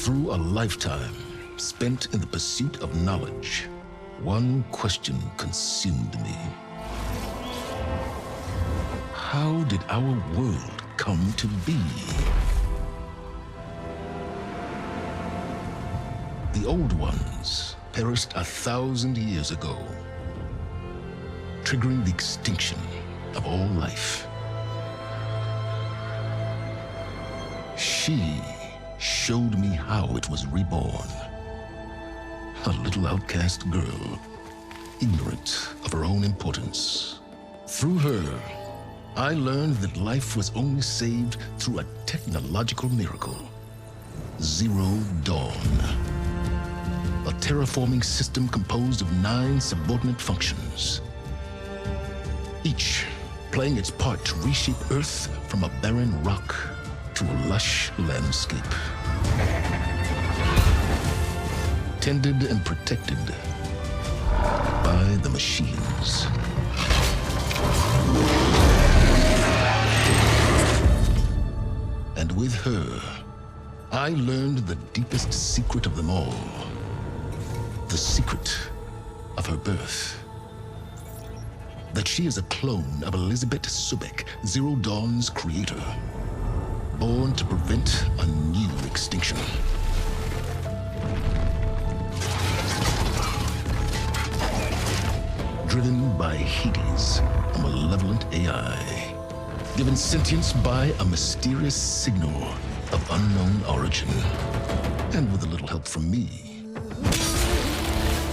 Through a lifetime spent in the pursuit of knowledge, one question consumed me. How did our world come to be? The old ones perished 1,000 years ago, triggering the extinction of all life. She showed me how it was reborn. A little outcast girl, ignorant of her own importance. Through her, I learned that life was only saved through a technological miracle. Zero Dawn. A terraforming system composed of 9 subordinate functions, each playing its part to reshape Earth from a barren rock to a lush landscape. Tended and protected by the machines. And with her, I learned the deepest secret of them all. The secret of her birth. That she is a clone of Elizabeth Subek, Zero Dawn's creator. Born to prevent a new extinction. Driven by Hades, a malevolent AI. Given sentience by a mysterious signal of unknown origin. And with a little help from me,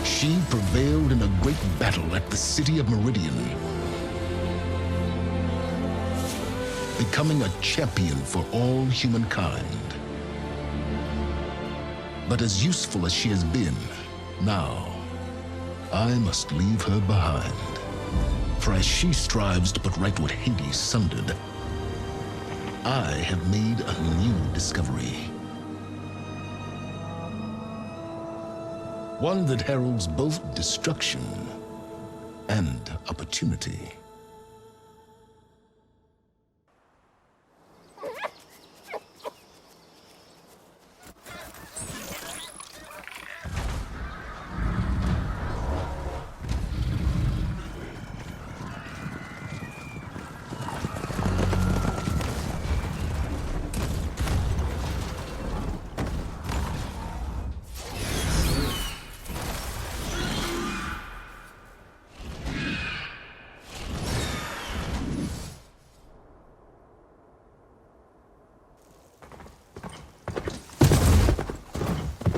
she prevailed in a great battle at the city of Meridian, becoming a champion for all humankind. But as useful as she has been, now, I must leave her behind. For as she strives to put right what Hades sundered, I have made a new discovery. One that heralds both destruction and opportunity.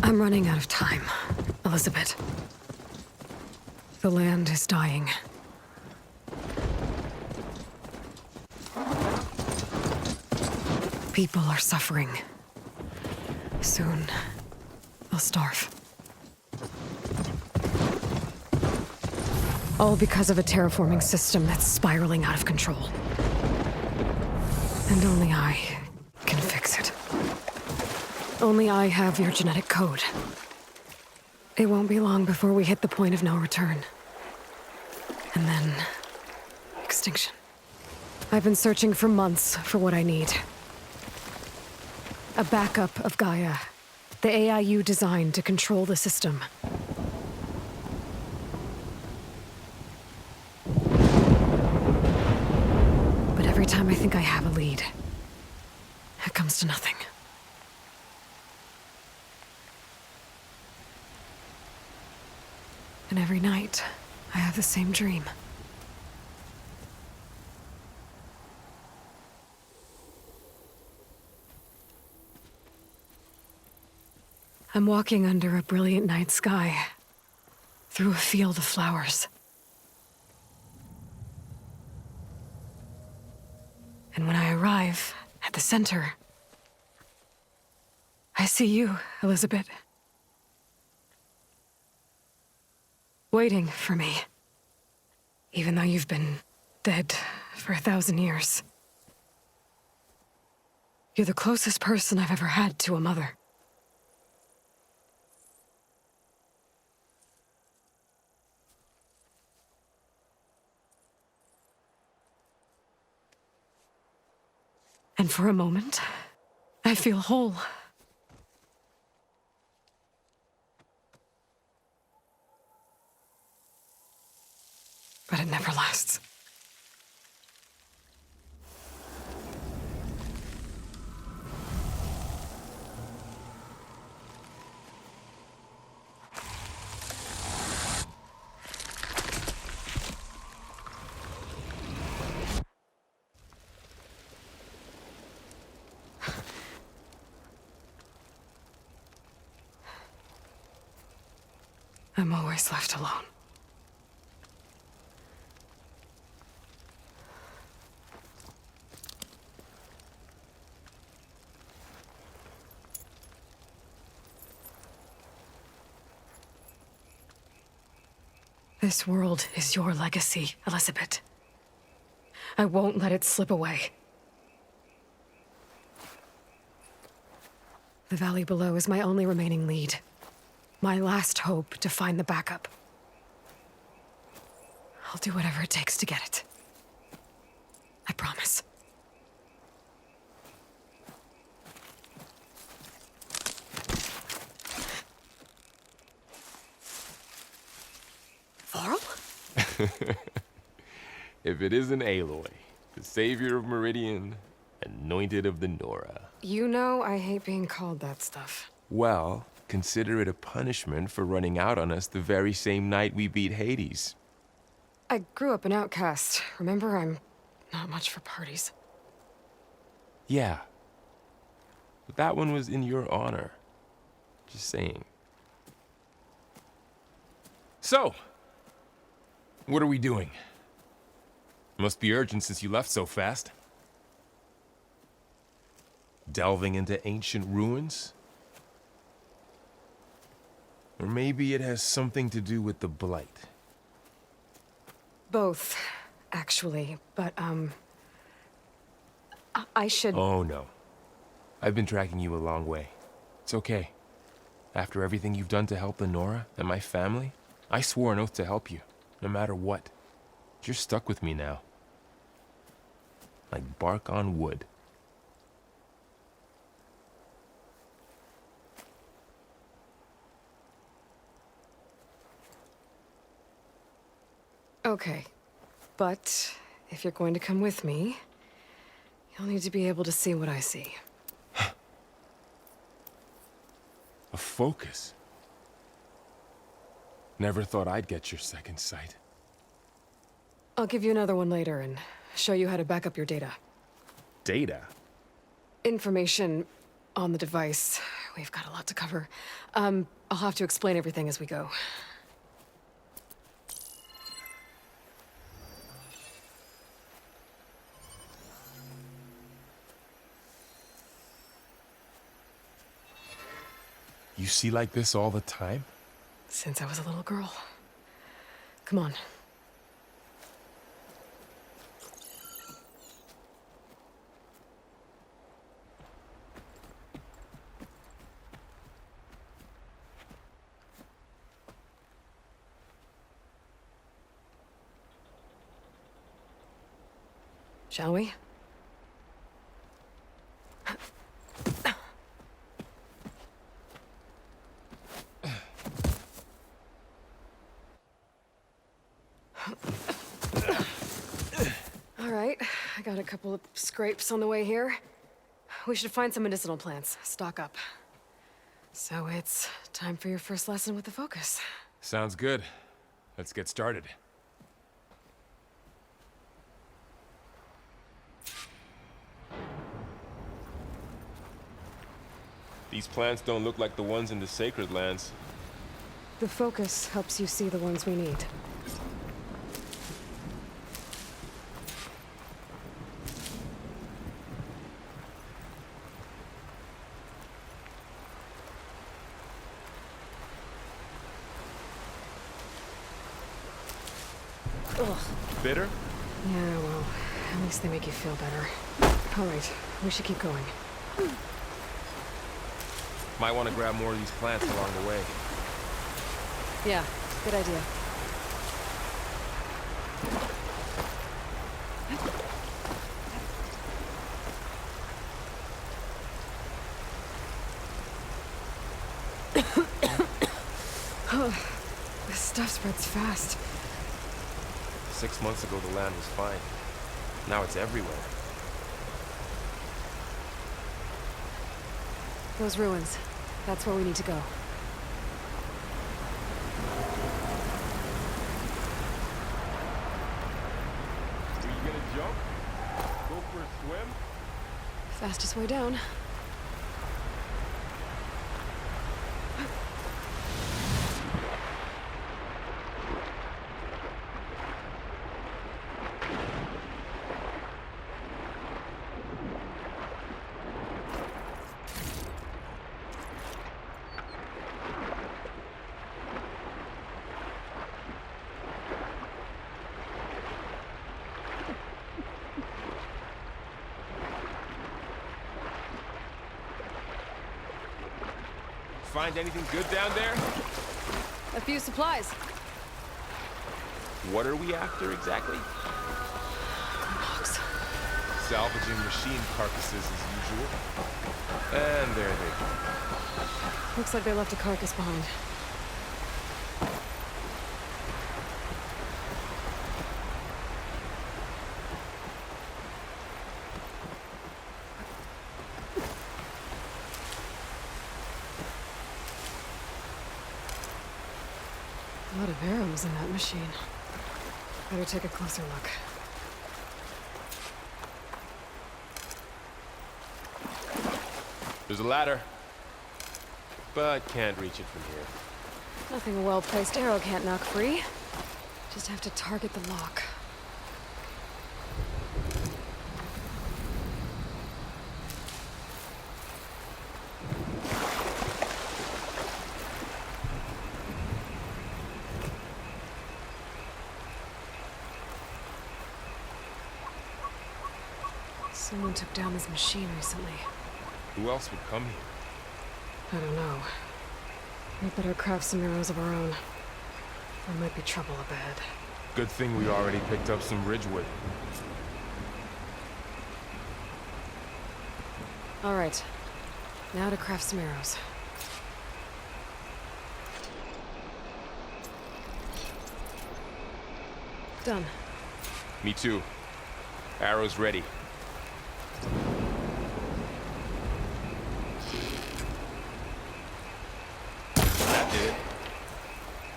I'm running out of time, Elizabeth. The land is dying. People are suffering. Soon, they'll starve. All because of a terraforming system that's spiraling out of control. And only I can fix it. Only I have your genetic code. It won't be long before we hit the point of no return. And then, extinction. I've been searching for months for what I need. A backup of Gaia, the AI you designed to control the system. But every time I think I have a lead, it comes to nothing. And every night, I have the same dream. I'm walking under a brilliant night sky, through a field of flowers. And when I arrive at the center, I see you, Elizabeth. Waiting for me, even though you've been dead for 1,000 years. You're the closest person I've ever had to a mother. And for a moment, I feel whole. but it never lasts. I'm always left alone. This world is your legacy, Elizabeth. I won't let it slip away. The valley below is my only remaining lead. My last hope to find the backup. I'll do whatever it takes to get it. I promise. Varl? If it isn't Aloy, the savior of Meridian, anointed of the Nora. You know I hate being called that stuff. Well, consider it a punishment for running out on us the very same night we beat Hades. I grew up an outcast. Remember, I'm not much for parties. Yeah. But that one was in your honor. Just saying. So, what are we doing? Must be urgent since you left so fast. Delving into ancient ruins? Or maybe it has something to do with the Blight. Both, actually, but, I should... Oh, no. I've been tracking you a long way. It's okay. After everything you've done to help the Nora and my family, I swore an oath to help you, no matter what. You're stuck with me now. Like bark on wood. Okay, but if you're going to come with me, you'll need to be able to see what I see. A focus? Never thought I'd get your second sight. I'll give you another one later and show you how to back up your data. Data? Information on the device. We've got a lot to cover. I'll have to explain everything as we go. You see like this all the time? Since I was a little girl. Come on. Shall we? All right, I got a couple of scrapes on the way here. We should find some medicinal plants, stock up. So it's time for your first lesson with the focus. Sounds good. Let's get started. These plants don't look like the ones in the sacred lands. The focus helps you see the ones we need. Ugh. Bitter? Yeah, well, at least they make you feel better. All right, we should keep going. Might want to grab more of these plants along the way. Yeah, good idea. This stuff spreads fast. 6 months ago, the land was fine. Now it's everywhere. Those ruins. That's where we need to go. Are you gonna jump? Go for a swim? Fastest way down. Find anything good down there? A few supplies. What are we after exactly? Box. Salvaging machine carcasses as usual. And there they go. Looks like they left a carcass behind. A lot of arrows in that machine. Better take a closer look. There's a ladder. But can't reach it from here. Nothing a well-placed arrow can't knock free. Just have to target the lock. Someone took down this machine recently. Who else would come here? I don't know. We better craft some arrows of our own. There might be trouble up ahead. Good thing we already picked up some ridgewood. All right. Now to craft some arrows. Done. Me too. Arrows ready. That did it.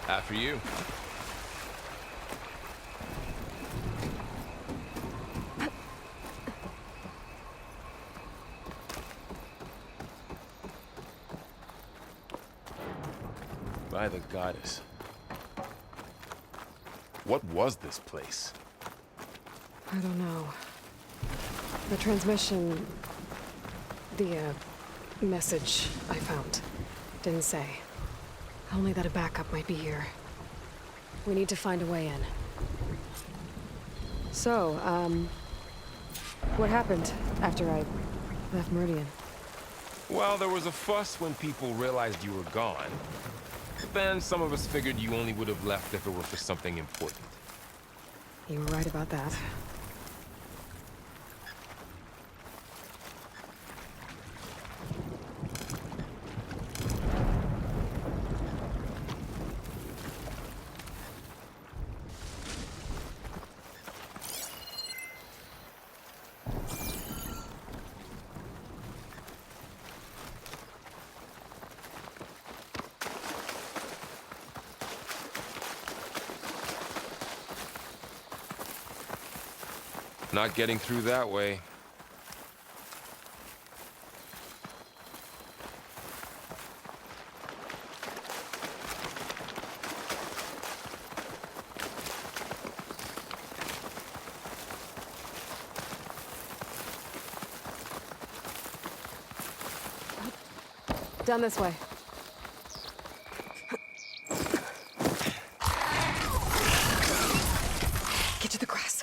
After you. By the goddess. What was this place? I don't know. The transmission... The, message I found didn't say. Only that a backup might be here. We need to find a way in. So, what happened after I left Meridian? Well, there was a fuss when people realized you were gone. But then some of us figured you only would have left if it were for something important. You were right about that. Not getting through that way. Down this way. Get to the grass.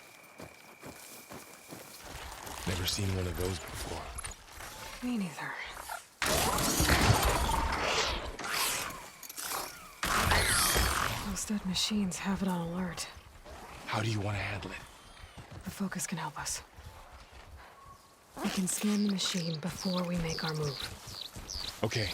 Never seen one of those before. Me neither. Those dead machines have it on alert. How do you want to handle it? The focus can help us. We can scan the machine before we make our move. Okay.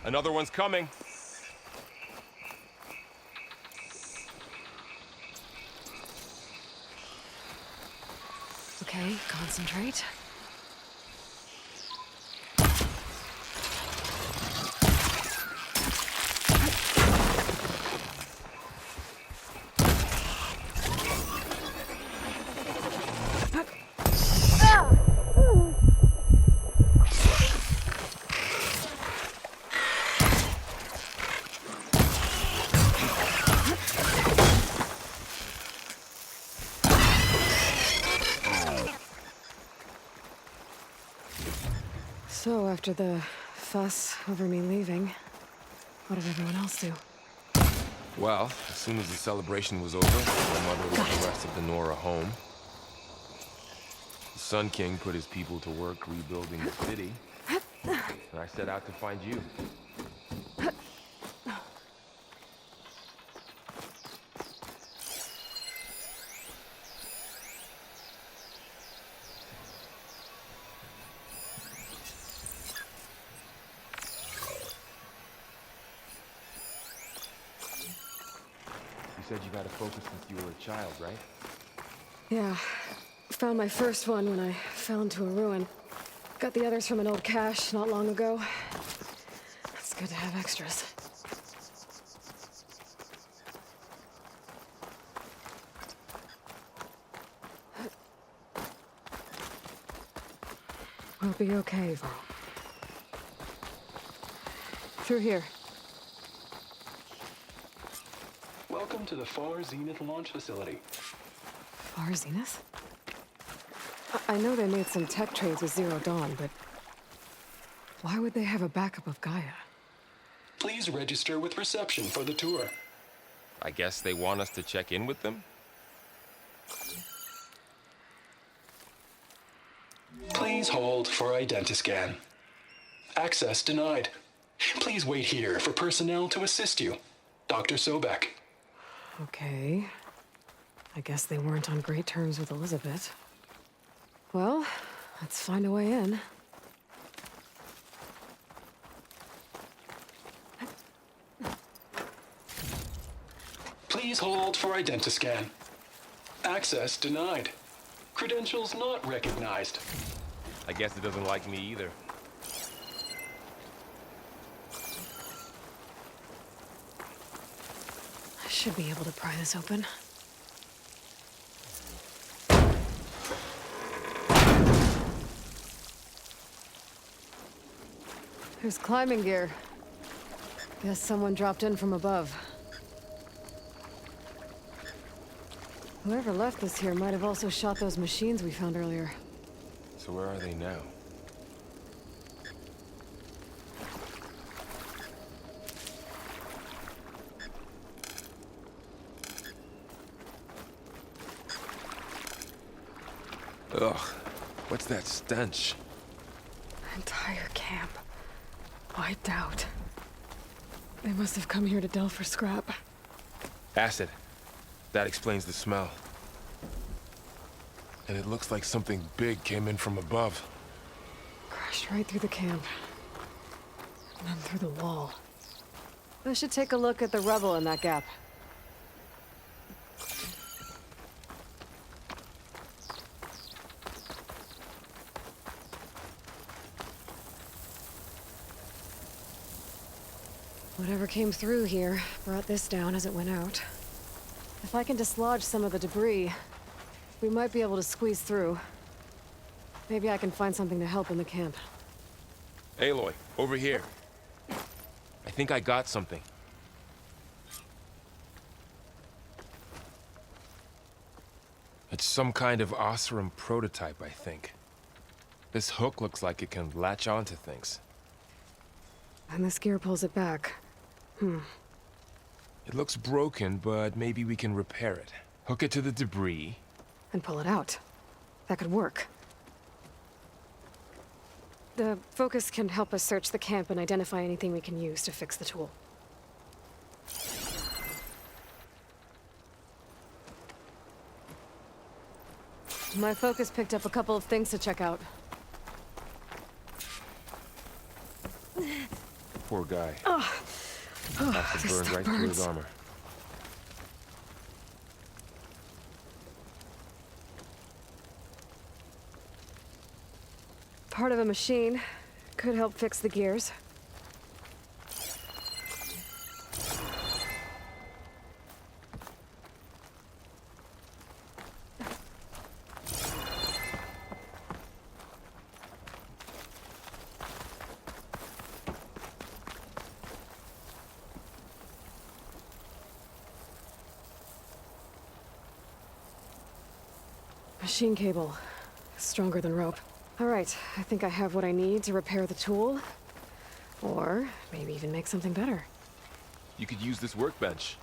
Another one's coming. Okay, concentrate. So, after the fuss over me leaving, what did everyone else do? Well, as soon as the celebration was over, my mother led the rest of the Nora home. The Sun King put his people to work rebuilding the city, and I set out to find you. You said you got a focus since you were a child, right? Yeah. Found my first one when I fell into a ruin. Got the others from an old cache not long ago. It's good to have extras. We'll be okay, Val. Through here. Welcome to the Far Zenith launch facility. Far Zenith? I know they made some tech trades with Zero Dawn, but why would they have a backup of Gaia? Please register with reception for the tour. I guess they want us to check in with them? Please hold for identiscan. Access denied. Please wait here for personnel to assist you. Dr. Sobek. Okay. I guess they weren't on great terms with Elizabeth. Well, let's find a way in. Please hold for identiscan. Access denied. Credentials not recognized. I guess it doesn't like me either. I should be able to pry this open. There's climbing gear. Guess someone dropped in from above. Whoever left this here might have also shot those machines we found earlier. So where are they now? Ugh, what's that stench? Entire camp. Wiped out. They must have come here to delve for scrap. Acid. That explains the smell. And it looks like something big came in from above. Crashed right through the camp. And then through the wall. I should take a look at the rubble in that gap. Whatever came through here brought this down as it went out. If I can dislodge some of the debris, we might be able to squeeze through. Maybe I can find something to help in the camp. Aloy, over here. I think I got something. It's some kind of Osram prototype, I think. This hook looks like it can latch onto things. And this gear pulls it back. It looks broken, but maybe we can repair it. Hook it to the debris. And pull it out. That could work. The focus can help us search the camp and identify anything we can use to fix the tool. My focus picked up a couple of things to check out. Poor guy. Acid this burned stuff right through his burns. armor. Part of a machine. Could help fix the gears. Machine cable. Stronger than rope. All right, I think I have what I need to repair the tool. Or maybe even make something better. You could use this workbench.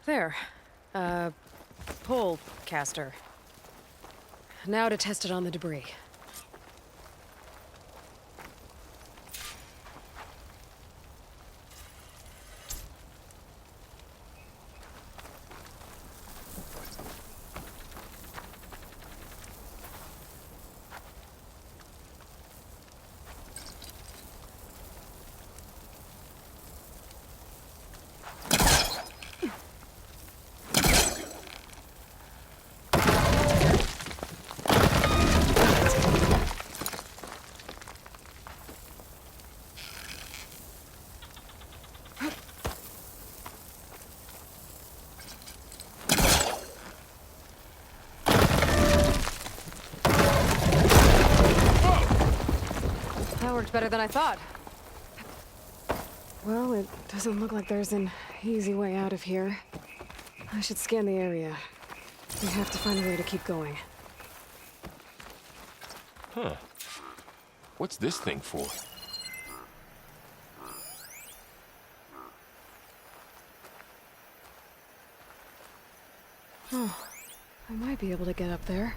There. Pole caster. Now to test it on the debris. That worked better than I thought. Well, it doesn't look like there's an easy way out of here. I should scan the area. We have to find a way to keep going. Huh. What's this thing for? Oh, I might be able to get up there.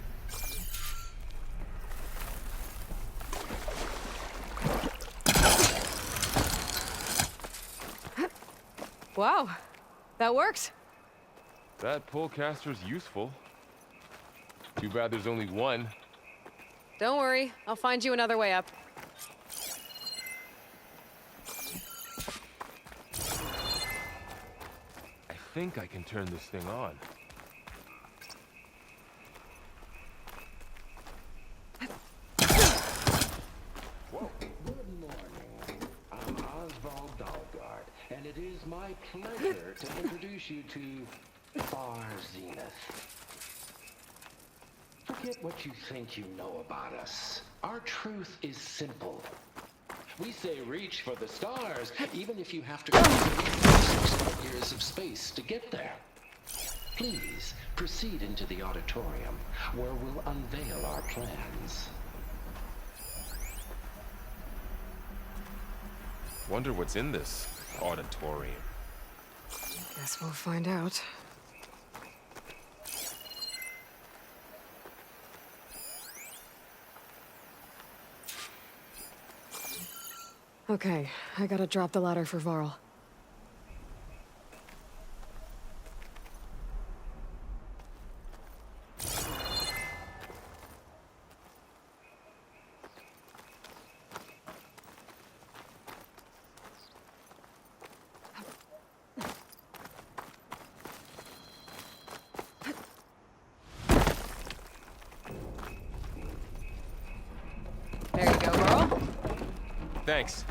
Wow, that works. That polecaster's useful. Too bad there's only one. Don't worry, I'll find you another way up. I think I can turn this thing on. And it is my pleasure to introduce you to our Zenith. Forget what you think you know about us. Our truth is simple. We say reach for the stars, even if you have to go through 6 light years of space to get there. Please proceed into the auditorium, where we'll unveil our plans. Wonder what's in this auditorium. Guess we'll find out. Okay, I gotta drop the ladder for Varl. There you go, Varl. Thanks.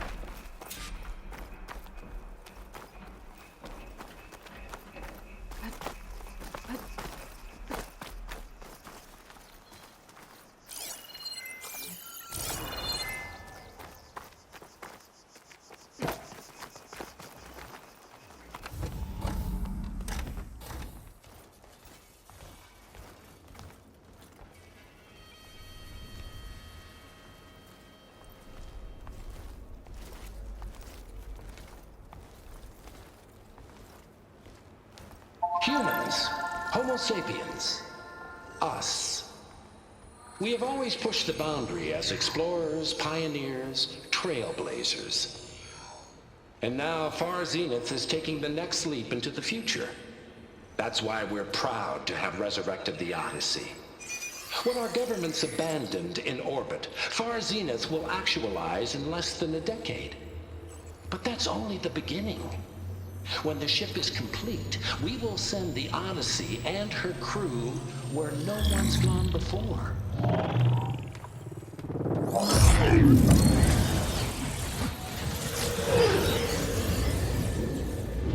Homo sapiens. Us. We have always pushed the boundary as explorers, pioneers, trailblazers. And now Far Zenith is taking the next leap into the future. That's why we're proud to have resurrected the Odyssey. What our governments abandoned in orbit, Far Zenith will actualize in less than a decade. But that's only the beginning. When the ship is complete, we will send the Odyssey and her crew where no one's gone before.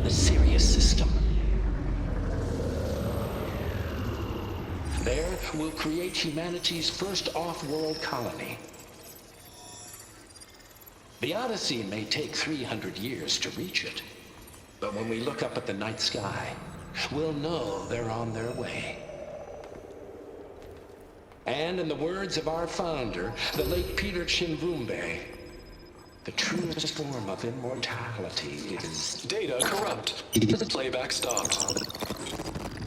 The Sirius system. There, we'll create humanity's first off-world colony. The Odyssey may take 300 years to reach it, but when we look up at the night sky, we'll know they're on their way. And in the words of our founder, the late Peter Chimvumbe, the truest form of immortality is... Data corrupt. Playback stopped.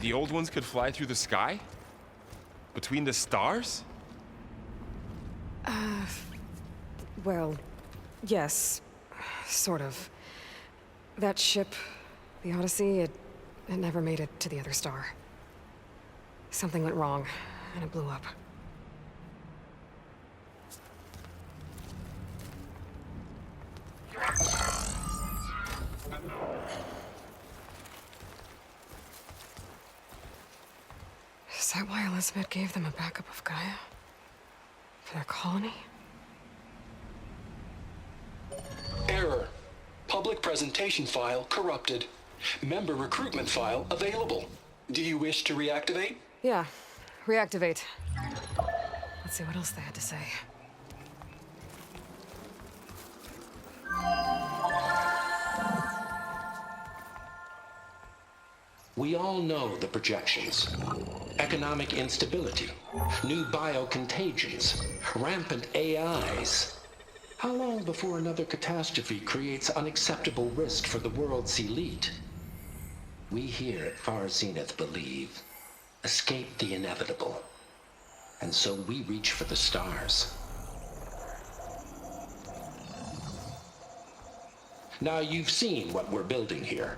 The old ones could fly through the sky? Between the stars? Well, yes. Sort of. That ship, the Odyssey, it never made it to the other star. Something went wrong, and it blew up. Is that why Elizabeth gave them a backup of Gaia? For their colony? Error. Public presentation file corrupted. Member recruitment file available. Do you wish to reactivate? Yeah. Reactivate. Let's see what else they had to say. We all know the projections. Economic instability, new biocontagions, rampant AIs. How long before another catastrophe creates unacceptable risk for the world's elite? We here at Far Zenith believe, escape the inevitable. And so we reach for the stars. Now you've seen what we're building here.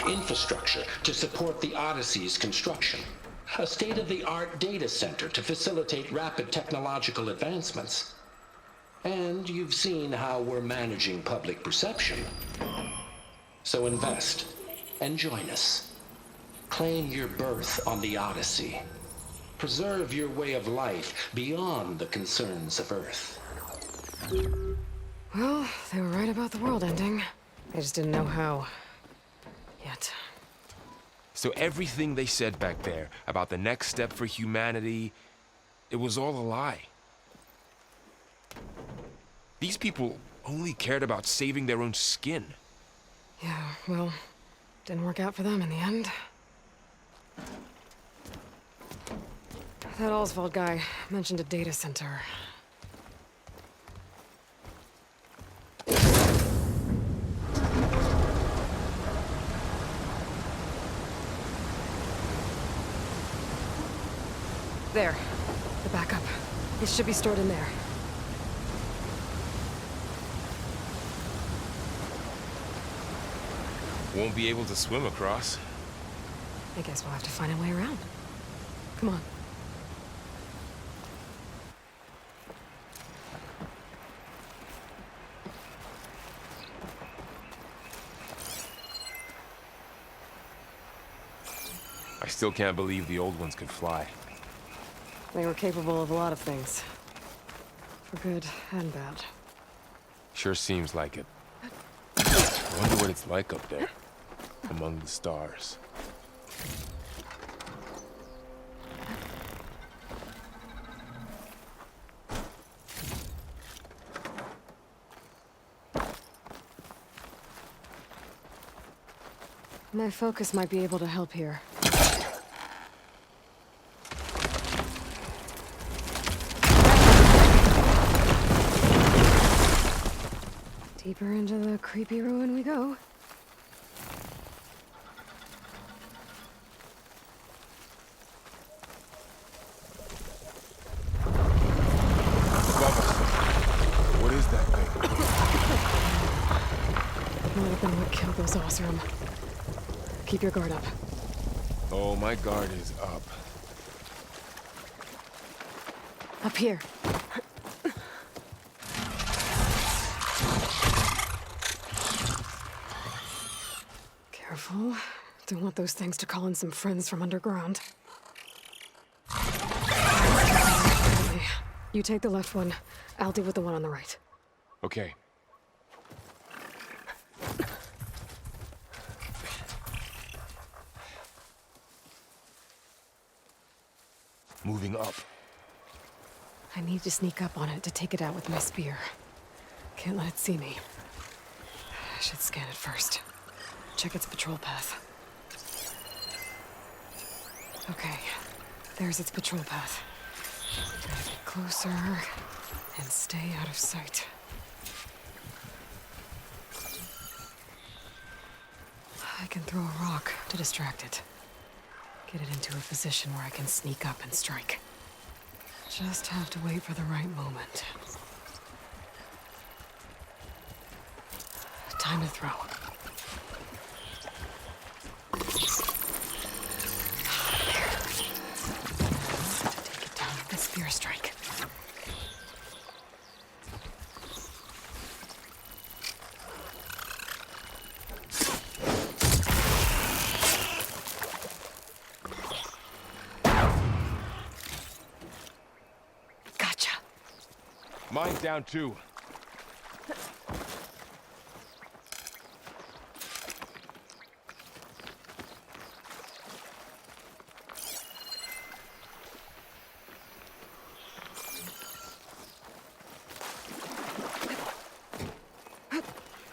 Infrastructure to support the Odyssey's construction. A state-of-the-art data center to facilitate rapid technological advancements. And you've seen how we're managing public perception. So invest and join us. Claim your berth on the Odyssey. Preserve your way of life beyond the concerns of Earth. Well, they were right about the world ending. I just didn't know how. Yet. So everything they said back there about the next step for humanity, it was all a lie. These people only cared about saving their own skin. Yeah, well, didn't work out for them in the end. That Oswald guy mentioned a data center. There. The backup. It should be stored in there. Won't be able to swim across. I guess we'll have to find a way around. Come on. I still can't believe the old ones could fly. They were capable of a lot of things. For good and bad. Sure seems like it. I wonder what it's like up there, among the stars. My focus might be able to help here. Deeper into the creepy ruin we go. is that thing? Might have been what killed those Osram. Keep your guard up. Oh, my guard is up. Up here. Careful. Don't want those things to call in some friends from underground. You take the left one. I'll deal with the one on the right. Okay. Moving up. I need to sneak up on it to take it out with my spear. Can't let it see me. I should scan it first. Check its patrol path. Okay, there's its patrol path. Gotta get closer and stay out of sight. I can throw a rock to distract it. Get it into a position where I can sneak up and strike. Just have to wait for the right moment. Time to throw. Take it down with the spear strike. Gotcha. Mine's down too.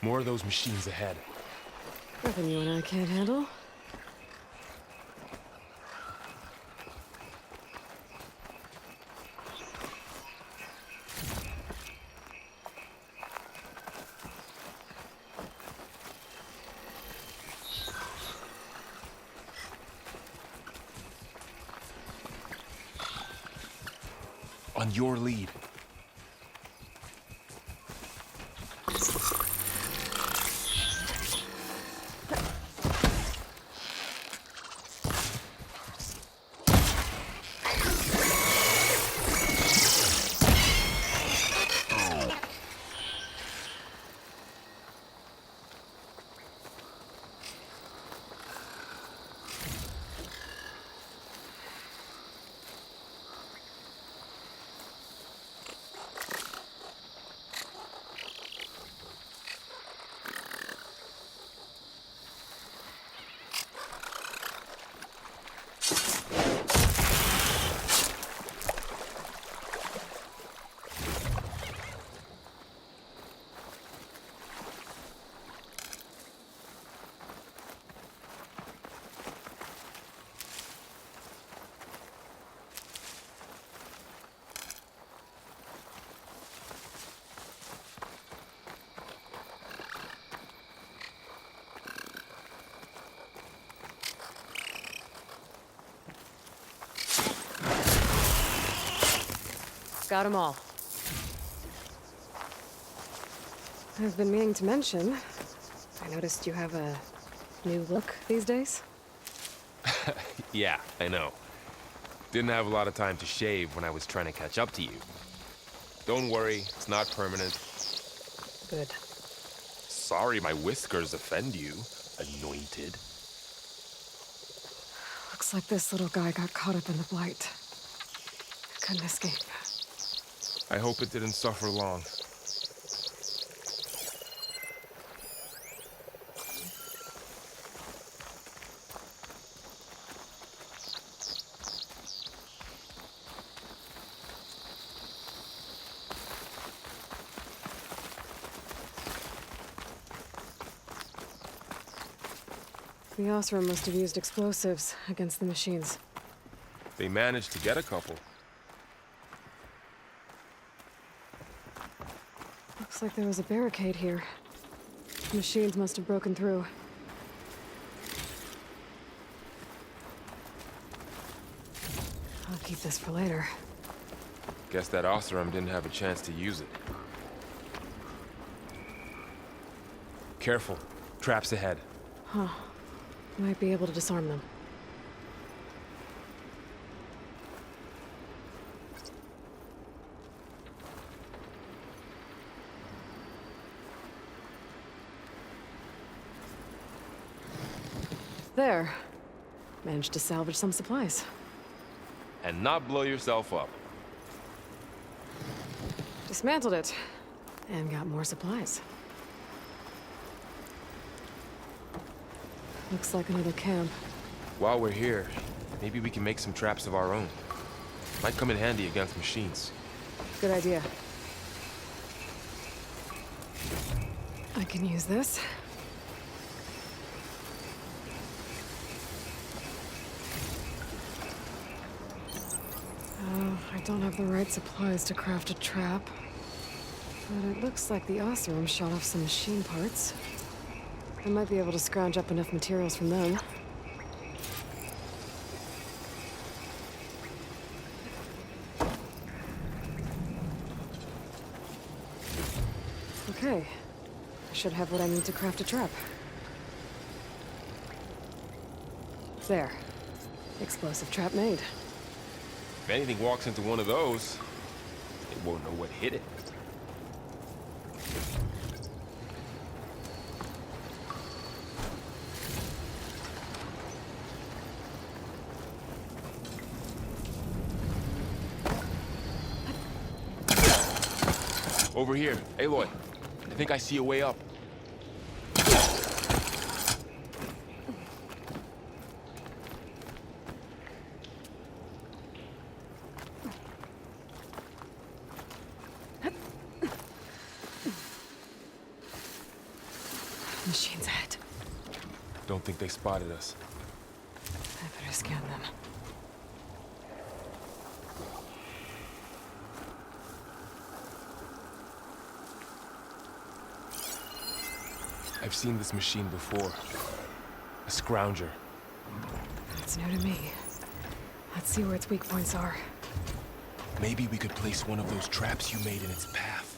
More of those machines ahead. Nothing you and I can't handle. On your lead. Got them all. I've been meaning to mention, I noticed you have a new look these days. Yeah, I know. Didn't have a lot of time to shave when I was trying to catch up to you. Don't worry, it's not permanent. Good. Sorry my whiskers offend you, anointed. Looks like this little guy got caught up in the blight. Couldn't escape. I hope it didn't suffer long. The Osram must have used explosives against the machines. They managed to get a couple. Looks like there was a barricade here. Machines must have broken through. I'll keep this for later. Guess that Osram didn't have a chance to use it. Careful. Traps ahead. Huh. Might be able to disarm them. There. Managed to salvage some supplies. And not blow yourself up. Dismantled it. And got more supplies. Looks like another camp. While we're here, maybe we can make some traps of our own. Might come in handy against machines. Good idea. I can use this. Oh, I don't have the right supplies to craft a trap. But it looks like the Oseram shot off some machine parts. I might be able to scrounge up enough materials from them. Okay. I should have what I need to craft a trap. There. Explosive trap made. If anything walks into one of those, it won't know what hit it. Over here, Aloy. I think I see a way up. Machines ahead. Don't think they spotted us. I better scan them. I've seen this machine before. A scrounger. It's new to me. Let's see where its weak points are. Maybe we could place one of those traps you made in its path.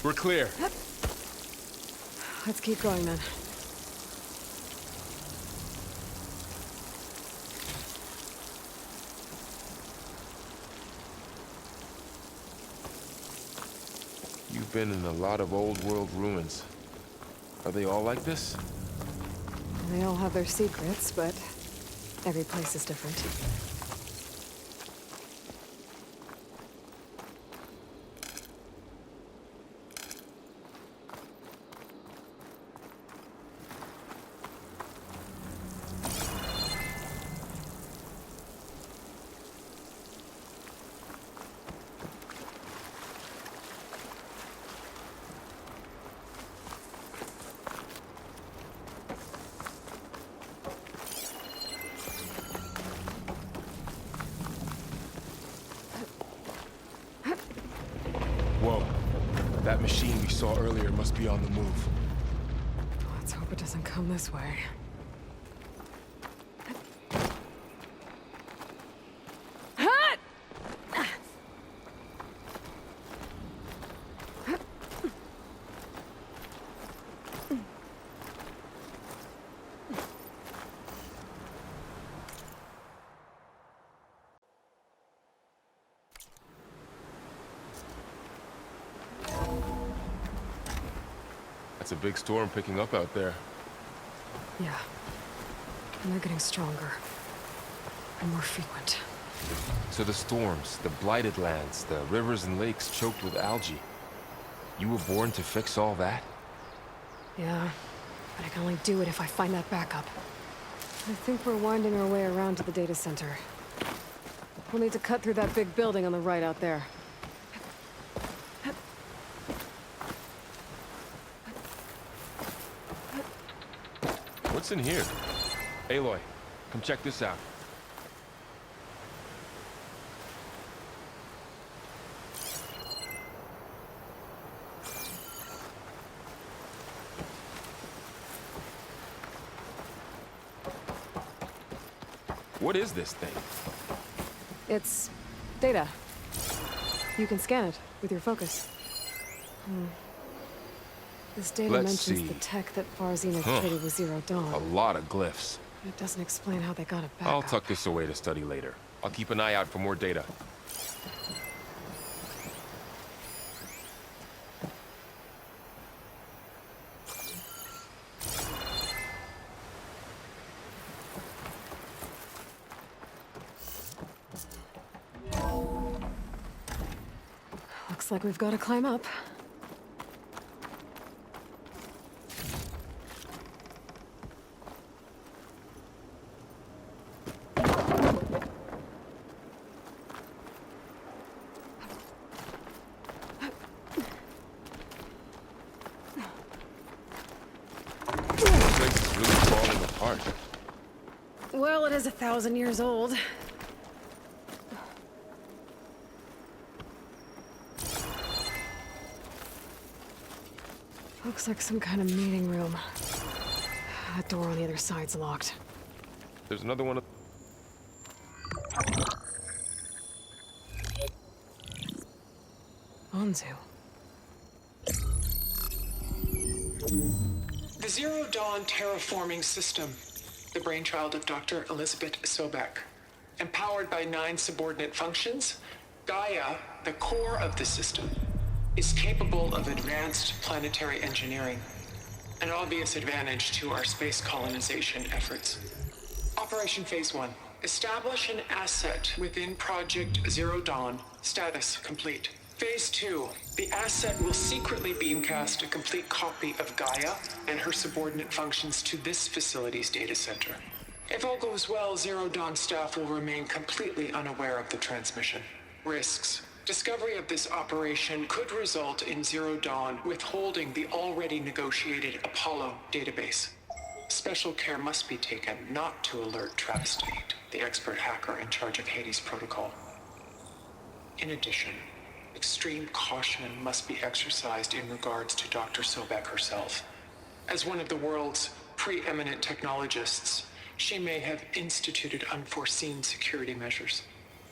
We're clear. Let's keep going then. You've been in a lot of old world ruins. Are they all like this? They all have their secrets, but every place is different. That machine we saw earlier must be on the move. Let's hope it doesn't come this way. It's a big storm picking up out there. Yeah. And they're getting stronger. And more frequent. So the storms, the blighted lands, the rivers and lakes choked with algae. You were born to fix all that? Yeah. But I can only do it if I find that backup. I think we're winding our way around to the data center. We'll need to cut through that big building on the right out there. What's in here? Aloy, come check this out. What is this thing? It's data. You can scan it with your focus. This data Let's mentions see. the tech that Zenith traded with Zero Dawn. A lot of glyphs. It doesn't explain how they got it back. I'll tuck this away to study later. I'll keep an eye out for more data. Looks like we've got to climb up. This place is really falling apart. Well, it is 1,000 years old. Looks like some kind of meeting room. That door on the other side's locked. There's another one. Anzu. The Zero Dawn terraforming system, the brainchild of Dr. Elizabeth Sobek. Empowered by 9 subordinate functions, Gaia, the core of the system, is capable of advanced planetary engineering, an obvious advantage to our space colonization efforts. Operation Phase 1. Establish an asset within Project Zero Dawn. Status complete. Phase 2. The asset will secretly beamcast a complete copy of Gaia and her subordinate functions to this facility's data center. If all goes well, Zero Dawn staff will remain completely unaware of the transmission. Risks. Discovery of this operation could result in Zero Dawn withholding the already negotiated Apollo database. Special care must be taken not to alert Travis Tate, the expert hacker in charge of Hades' protocol. In addition, extreme caution must be exercised in regards to Dr. Sobek herself. As one of the world's preeminent technologists, she may have instituted unforeseen security measures.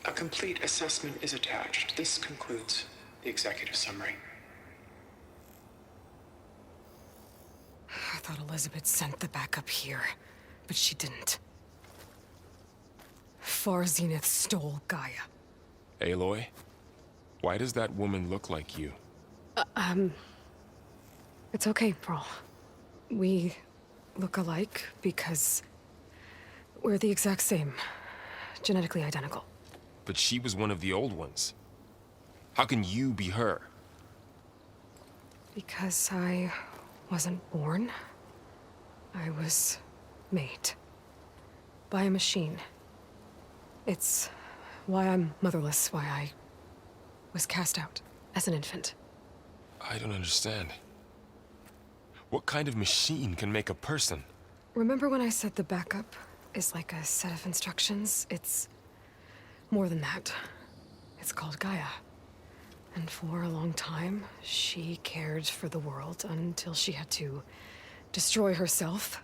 A complete assessment is attached. This concludes the executive summary. I thought Elizabeth sent the backup here, but she didn't. Zenith stole Gaia. Aloy? Why does that woman look like you? It's okay, Pearl. We look alike because we're the exact same. Genetically identical. But she was one of the old ones. How can you be her? Because I wasn't born. I was made. By a machine. It's why I'm motherless, why I was cast out as an infant. I don't understand. What kind of machine can make a person? Remember when I said the backup is like a set of instructions? It's more than that. It's called Gaia. And for a long time, she cared for the world until she had to destroy herself.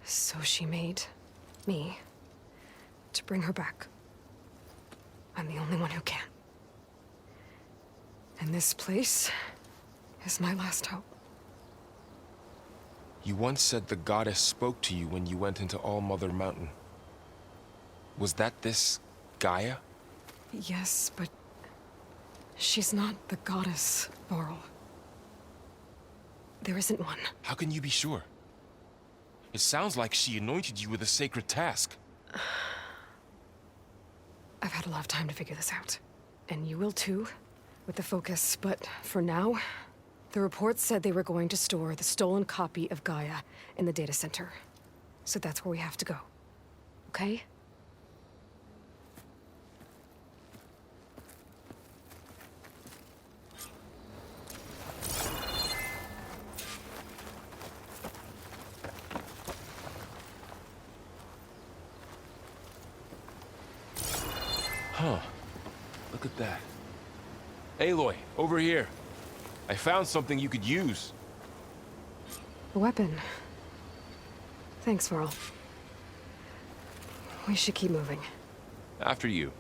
So she made me to bring her back. I'm the only one who can. And this place is my last hope. You once said the goddess spoke to you when you went into All-Mother Mountain. Was that this Gaia? Yes, but she's not the goddess, Varl. There isn't one. How can you be sure? It sounds like she anointed you with a sacred task. I've had a lot of time to figure this out. And you will too, with the focus. But for now, the reports said they were going to store the stolen copy of Gaia in the data center. So that's where we have to go. Okay? Huh. Look at that. Aloy, over here. I found something you could use. A weapon. Thanks, Varl. We should keep moving. After you.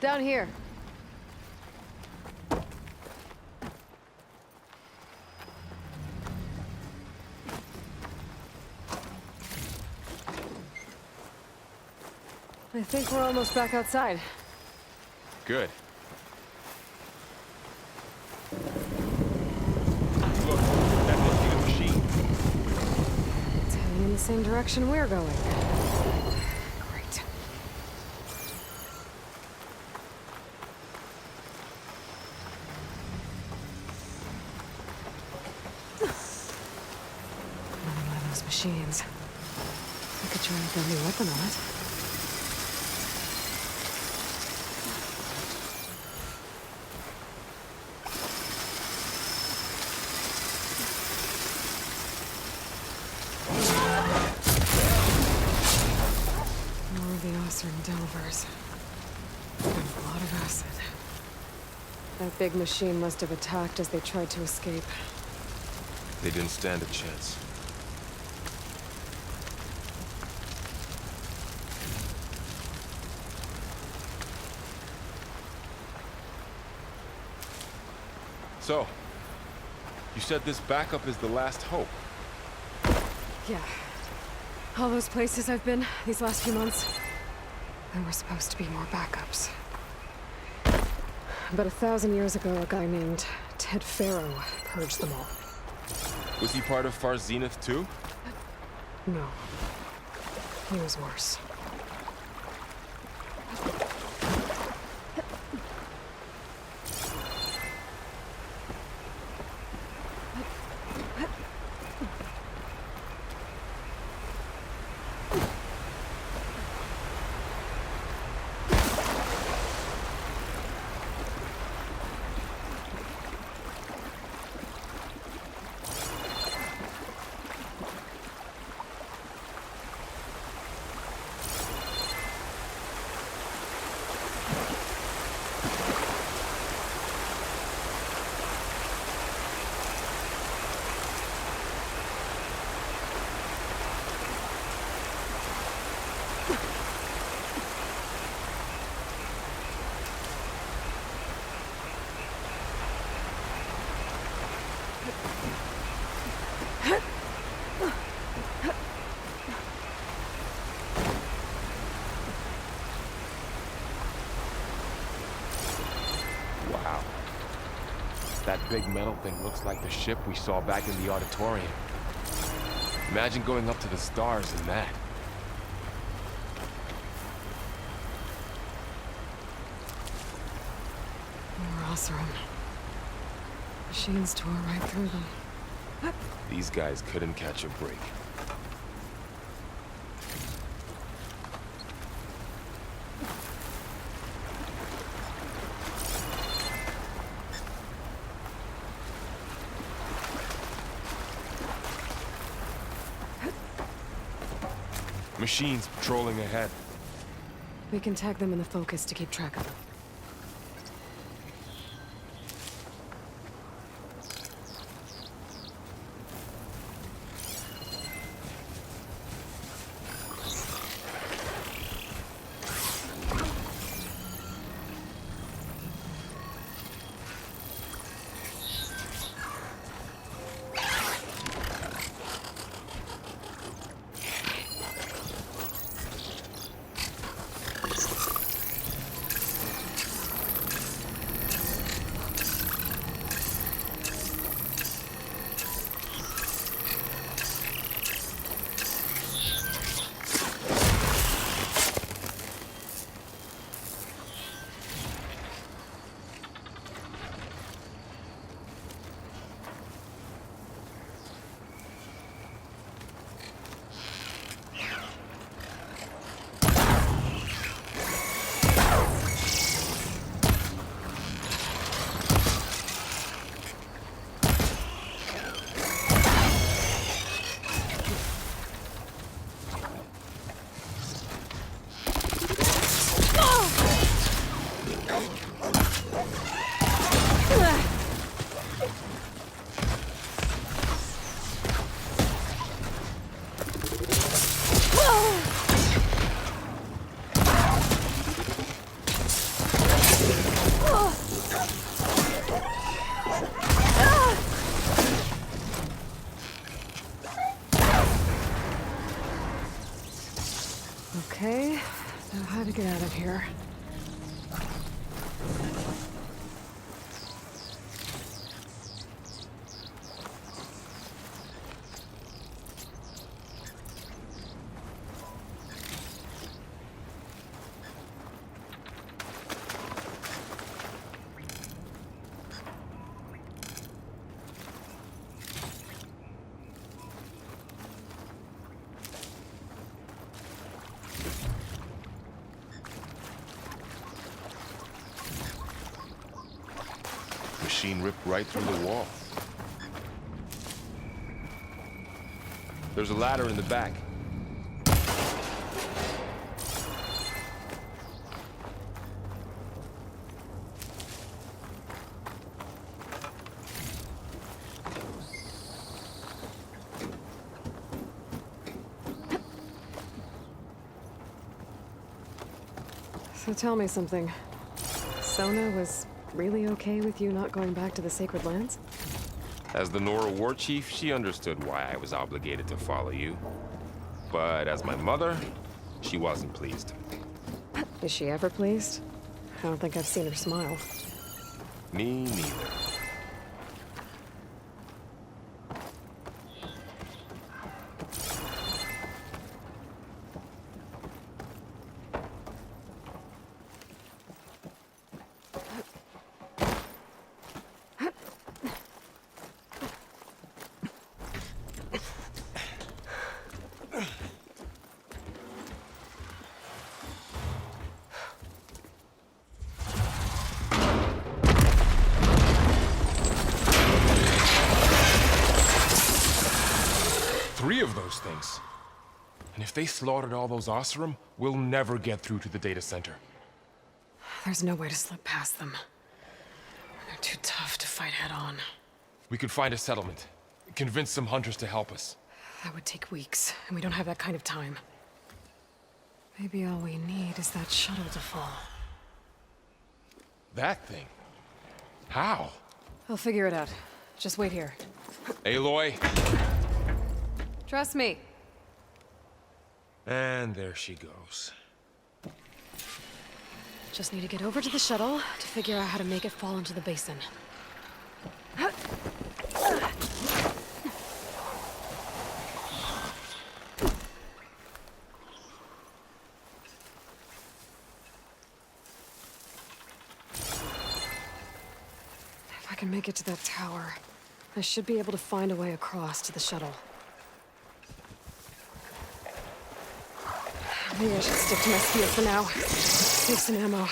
Down here. I think we're almost back outside. Good. Look, that must be the machine. It's heading in the same direction we're going. Great. Another one of those machines. I could try out their new weapon on it. Delvers. And a lot of acid. That big machine must have attacked as they tried to escape. They didn't stand a chance. So, you said this backup is the last hope. Yeah. All those places I've been these last few months, there were supposed to be more backups. But 1,000 years ago, a guy named Ted Pharaoh purged them all. Was he part of Far Zenith too? No. He was worse. Wow. That big metal thing looks like the ship we saw back in the auditorium. Imagine going up to the stars in that. More Oseram. Machines tore right through them. These guys couldn't catch a break. Machines patrolling ahead. We can tag them in the focus to keep track of them. Okay, now how to get out of here? Machine ripped right through the wall. There's a ladder in the back. So tell me something. Sona was really okay with you not going back to the Sacred Lands? As the Nora war chief, she understood why I was obligated to follow you. But as my mother, she wasn't pleased. Is she ever pleased? I don't think I've seen her smile. Me neither. Three of those things. And if they slaughtered all those Oseram, we'll never get through to the data center. There's no way to slip past them. They're too tough to fight head-on. We could find a settlement. Convince some hunters to help us. That would take weeks, and we don't have that kind of time. Maybe all we need is that shuttle to fall. That thing? How? I'll figure it out. Just wait here. Aloy. Trust me. And there she goes. Just need to get over to the shuttle to figure out how to make it fall into the basin. If I can make it to that tower, I should be able to find a way across to the shuttle. Maybe I should stick to my spear for now. Save some ammo.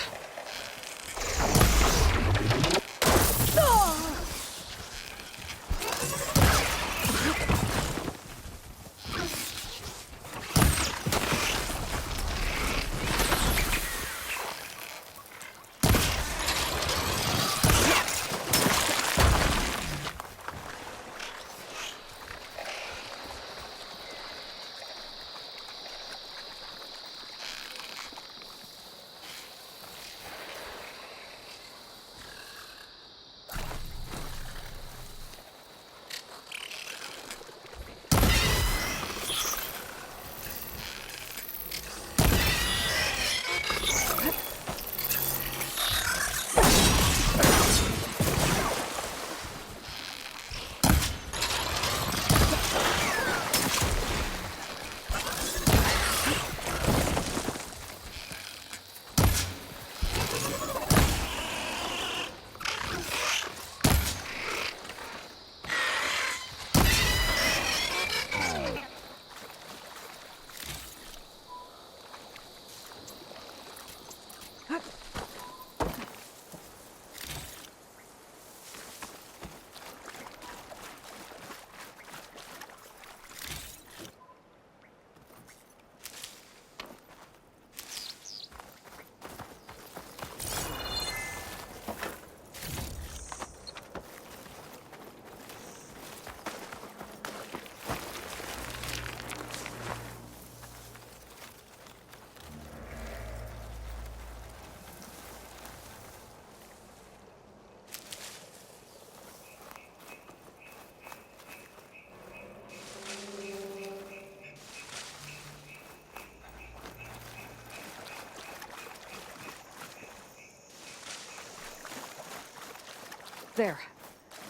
There.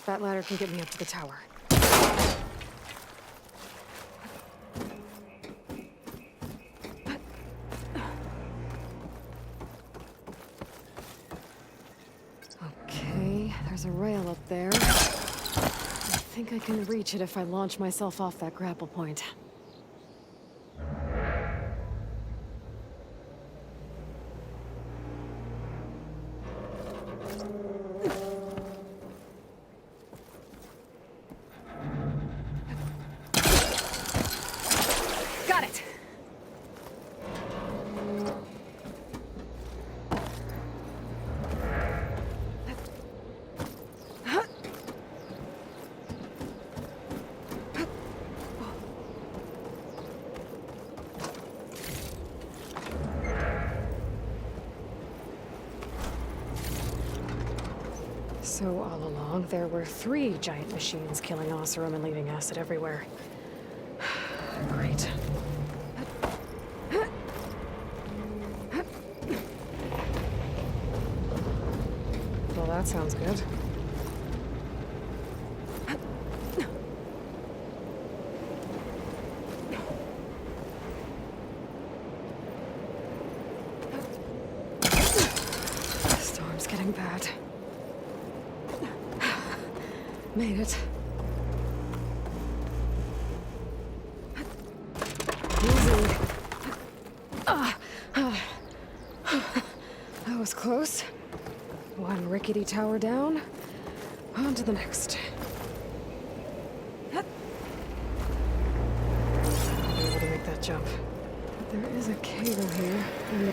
That ladder can get me up to the tower. Okay, there's a rail up there. I think I can reach it if I launch myself off that grapple point. Got it! So all along, there were 3 giant machines killing Oseram and leaving acid everywhere. Great. Well, that sounds good. Storm's getting bad. Made it. Easy. That was close. One rickety tower down. On to the next. I'll be able to make that jump. But there is a cable here. And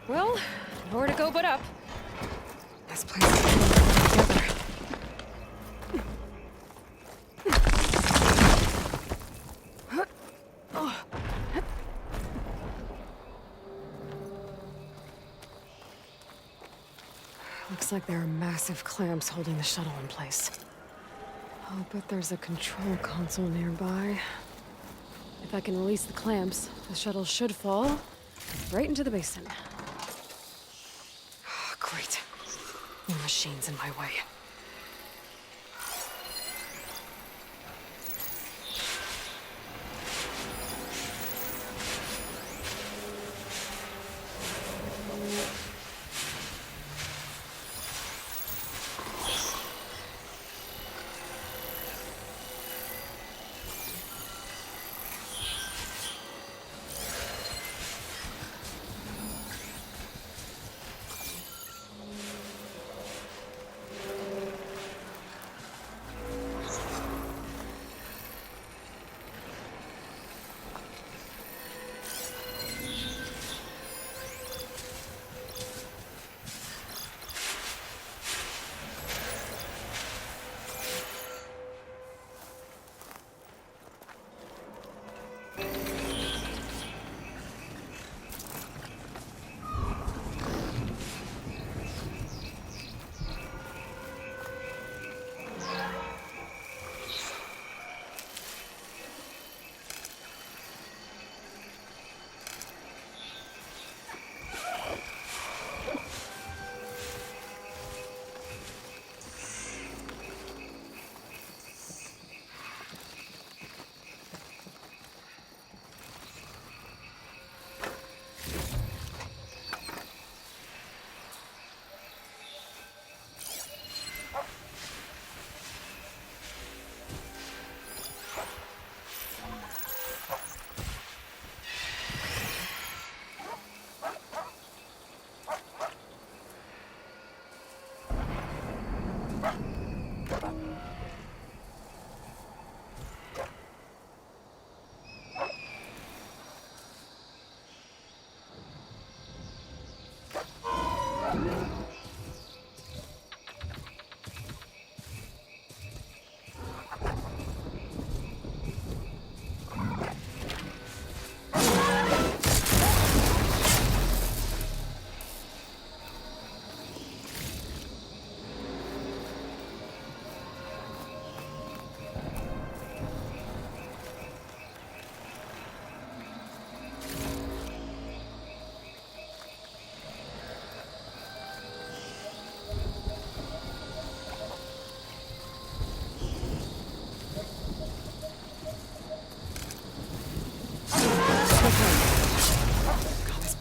well, nowhere to go but up. This place is coming together. Looks like there are massive clamps holding the shuttle in place. I'll bet there's a control console nearby. If I can release the clamps, the shuttle should fall right into the basin. Great. More machines in my way.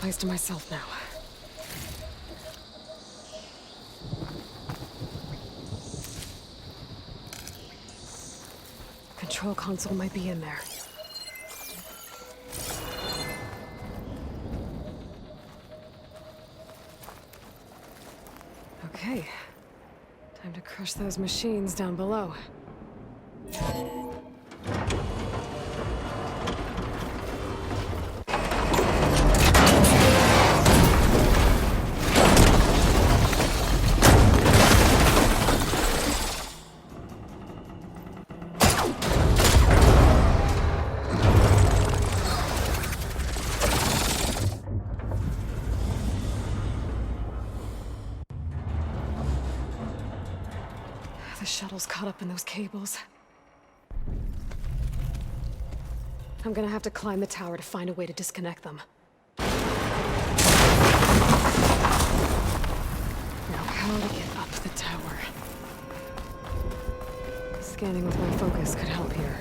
place to myself now. Control console might be in there. Okay. Time to crush those machines down below. The shuttle's caught up in those cables. I'm gonna have to climb the tower to find a way to disconnect them. Now, how to get up the tower? Scanning with my focus could help here.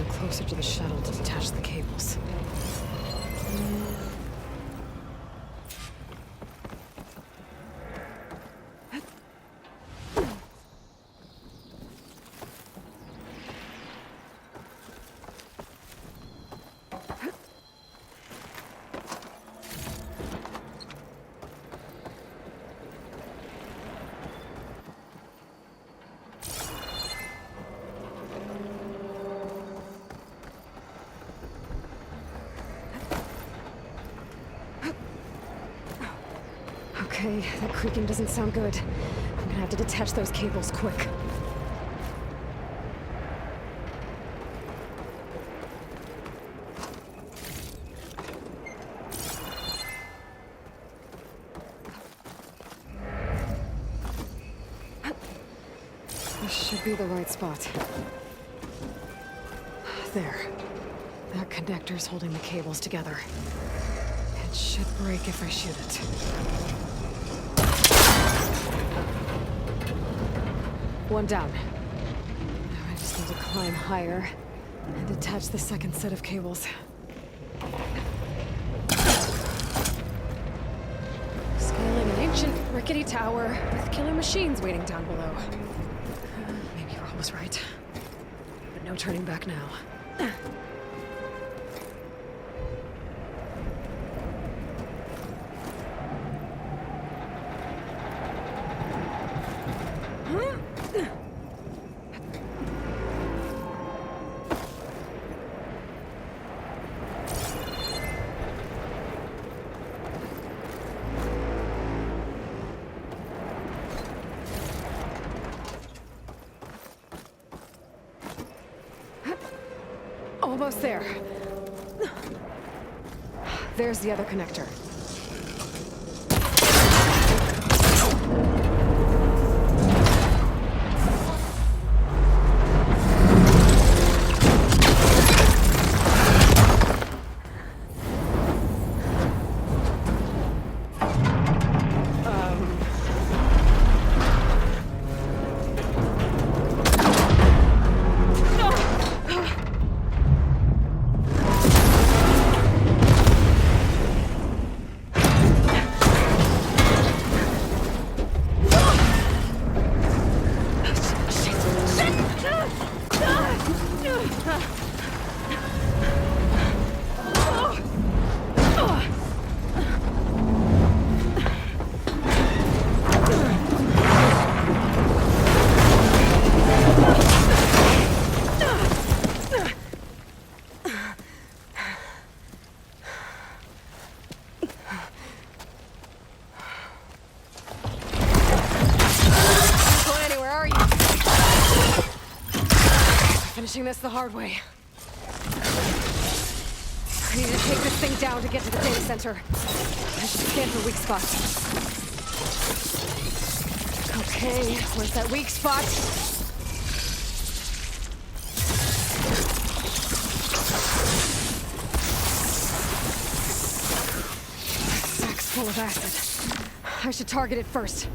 Closer to the shuttle to detach the cables. Okay, that creaking doesn't sound good. I'm gonna have to detach those cables quick. This should be the right spot. There. That connector's holding the cables together. It should break if I shoot it. One down. Now I just need to climb higher and detach the second set of cables. Scaling an ancient, rickety tower with killer machines waiting down below. Maybe Rob was right. But no turning back now. Almost there. There's the other connector. finishing this the hard way. I need to take this thing down to get to the data center. I should scan for weak spots. Okay, where's that weak spot? Sack's full of acid. I should target it first.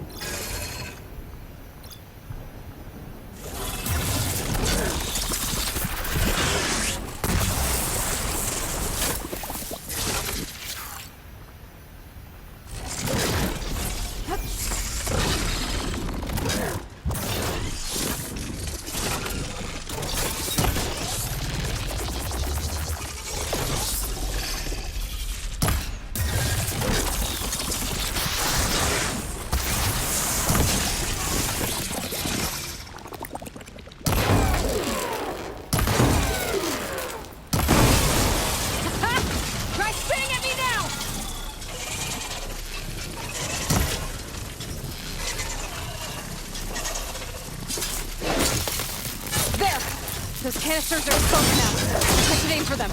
Those canisters are exposed now. I should aim for them.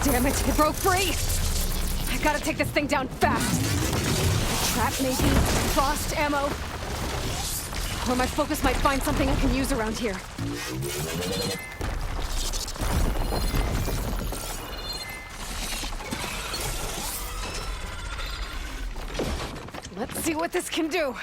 Damn it, it broke free! I gotta take this thing down fast. A trap maybe? Frost ammo? Or my focus might find something I can use around here. Let's see what this can do.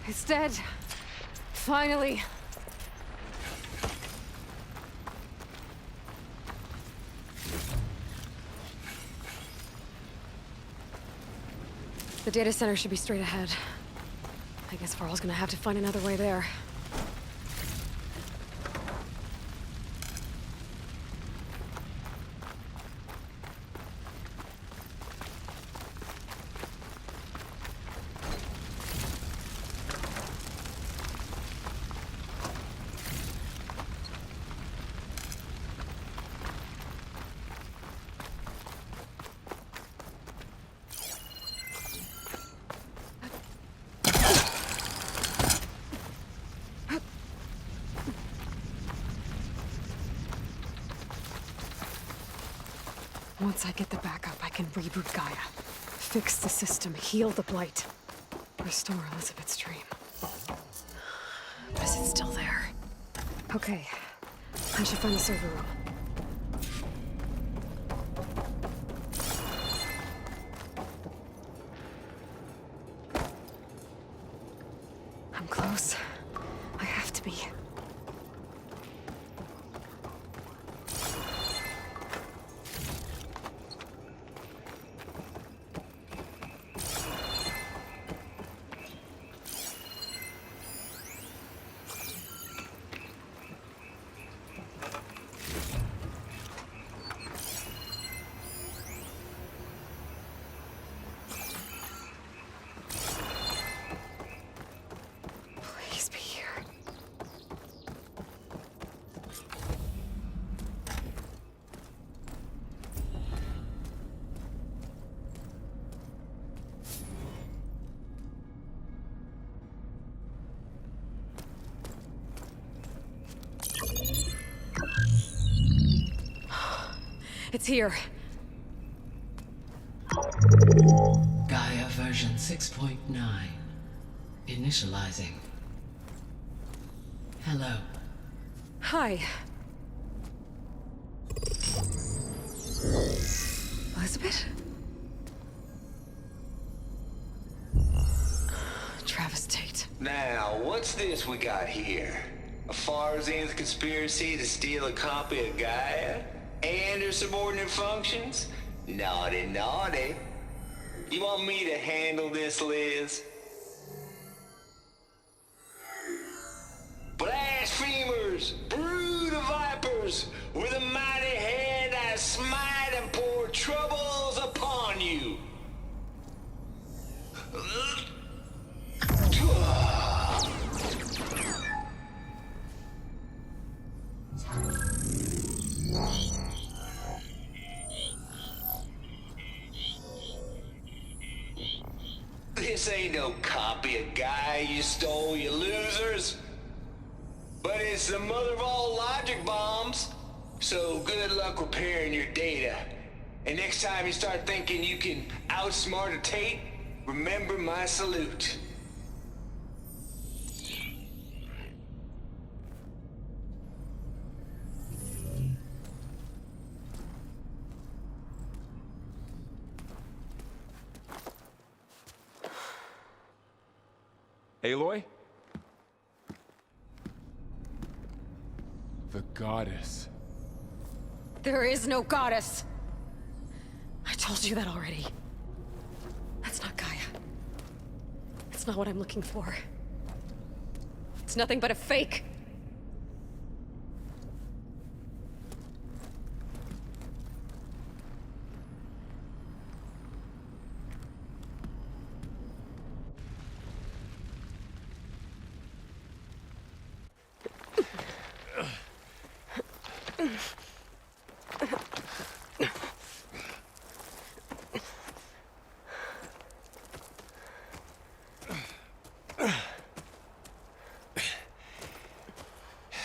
It's dead. Finally. The data center should be straight ahead. I guess Varl's gonna have to find another way there. Once I get the backup, I can reboot Gaia. Fix the system, heal the Blight. Restore Elizabeth's dream. Is it still there? Okay. I should find the server room. I'm close. I have to be. Please be here. It's here. Gaia version 6.9. Initializing. Hello. Hi. Elizabeth? Travis Tate. Now, what's this we got here? A far Zenith conspiracy to steal a copy of Gaia? And her subordinate functions? Naughty, naughty. You want me to handle this, Liz? Blasphemers! Brood of vipers! With a mighty hand I smite and pour troubles upon you! This ain't no copy of Gaia you stole, you losers. But it's the mother of all logic bombs. So good luck repairing your data. And next time you start thinking you can outsmart a Tate, remember my salute. Aloy? The goddess. There is no goddess! I told you that already. That's not Gaia. It's not what I'm looking for. It's nothing but a fake.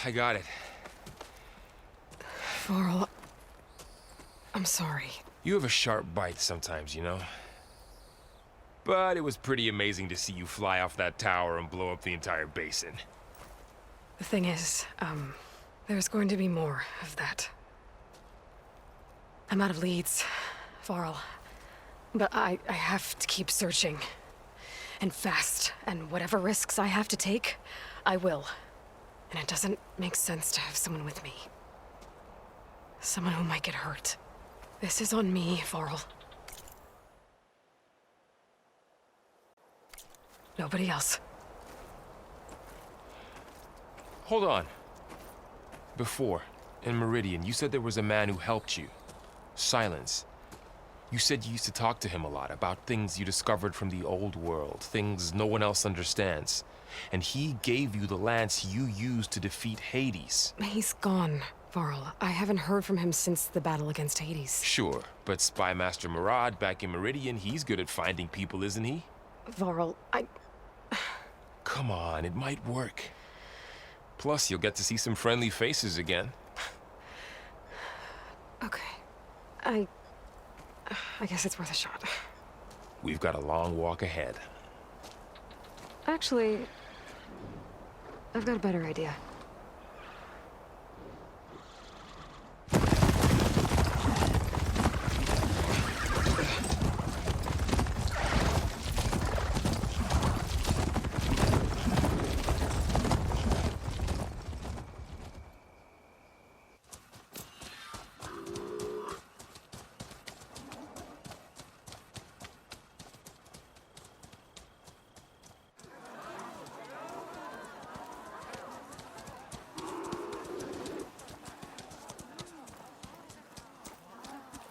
I got it. Varl, I'm sorry. You have a sharp bite sometimes, you know? But it was pretty amazing to see you fly off that tower and blow up the entire basin. The thing is, there's going to be more of that. I'm out of leads, Varl. But I have to keep searching. And fast. And whatever risks I have to take, I will. And it doesn't make sense to have someone with me. Someone who might get hurt. This is on me, Varl. Nobody else. Hold on. Before, in Meridian, you said there was a man who helped you. Sylens. You said you used to talk to him a lot about things you discovered from the old world, things no one else understands. And he gave you the lance you used to defeat Hades. He's gone, Varl. I haven't heard from him since the battle against Hades. Sure, but Spy Master Murad back in Meridian, he's good at finding people, isn't he? Varl, Come on, it might work. Plus, you'll get to see some friendly faces again. Okay. I guess it's worth a shot. We've got a long walk ahead. Actually, I've got a better idea.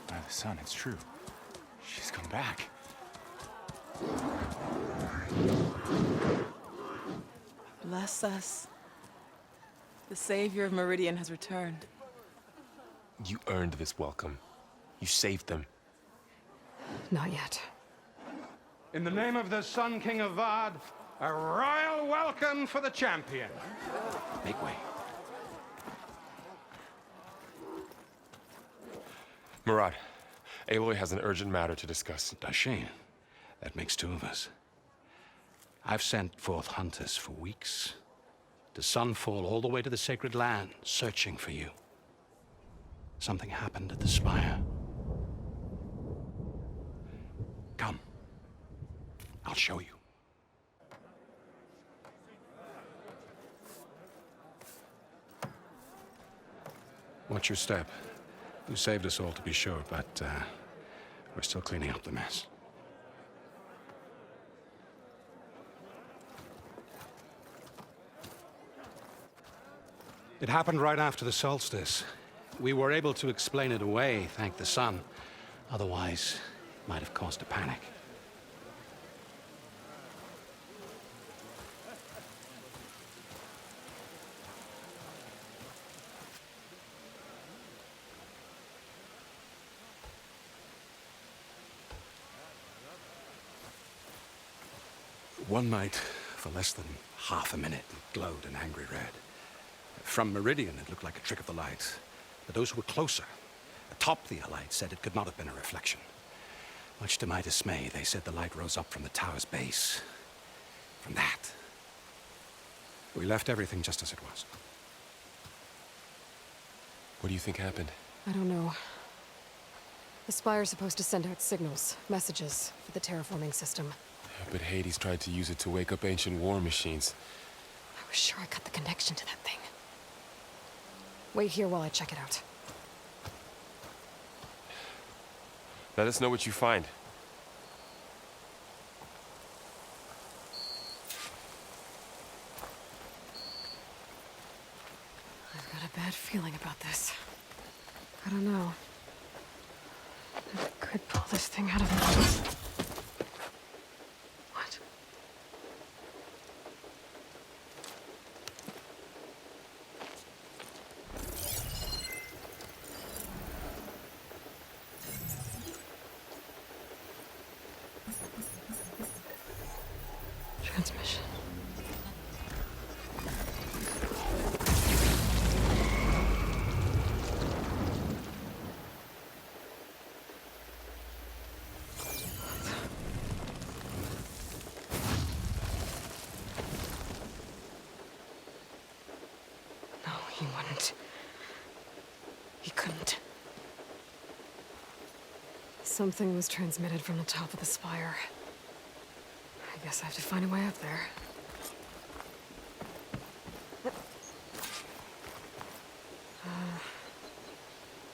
By the sun, it's true. She's come back. Bless us. The savior of Meridian has returned. You earned this welcome. You saved them. Not yet. In the name of the Sun King of Vard, a royal welcome for the champion. Make way. Murad, Aloy has an urgent matter to discuss. Dashane, that makes two of us. I've sent forth hunters for weeks, to sunfall all the way to the sacred land, searching for you. Something happened at the spire. Come. I'll show you. Watch your step. You saved us all, to be sure, but we're still cleaning up the mess. It happened right after the solstice. We were able to explain it away, thank the sun. Otherwise, it might have caused a panic. One night, for less than half a minute, it glowed an angry red. From Meridian, it looked like a trick of the light. But those who were closer, atop the Allied, said it could not have been a reflection. Much to my dismay, they said the light rose up from the tower's base. From that. We left everything just as it was. What do you think happened? I don't know. The Spire's supposed to send out signals, messages, for the terraforming system. But Hades tried to use it to wake up ancient war machines. I was sure I got the connection to that thing. Wait here while I check it out. Let us know what you find. I've got a bad feeling about this. I don't know. I could pull this thing out of the... What? Transmission. No, he wouldn't. He couldn't. Something was transmitted from the top of the spire. I guess I have to find a way up there.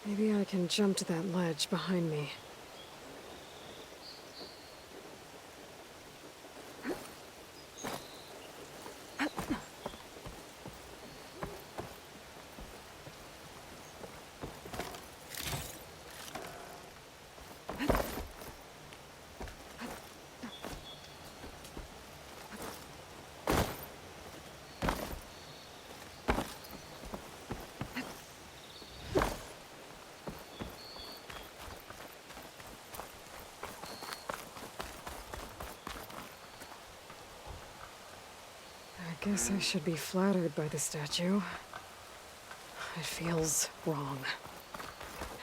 Maybe I can jump to that ledge behind me. Guess I should be flattered by the statue. It feels wrong.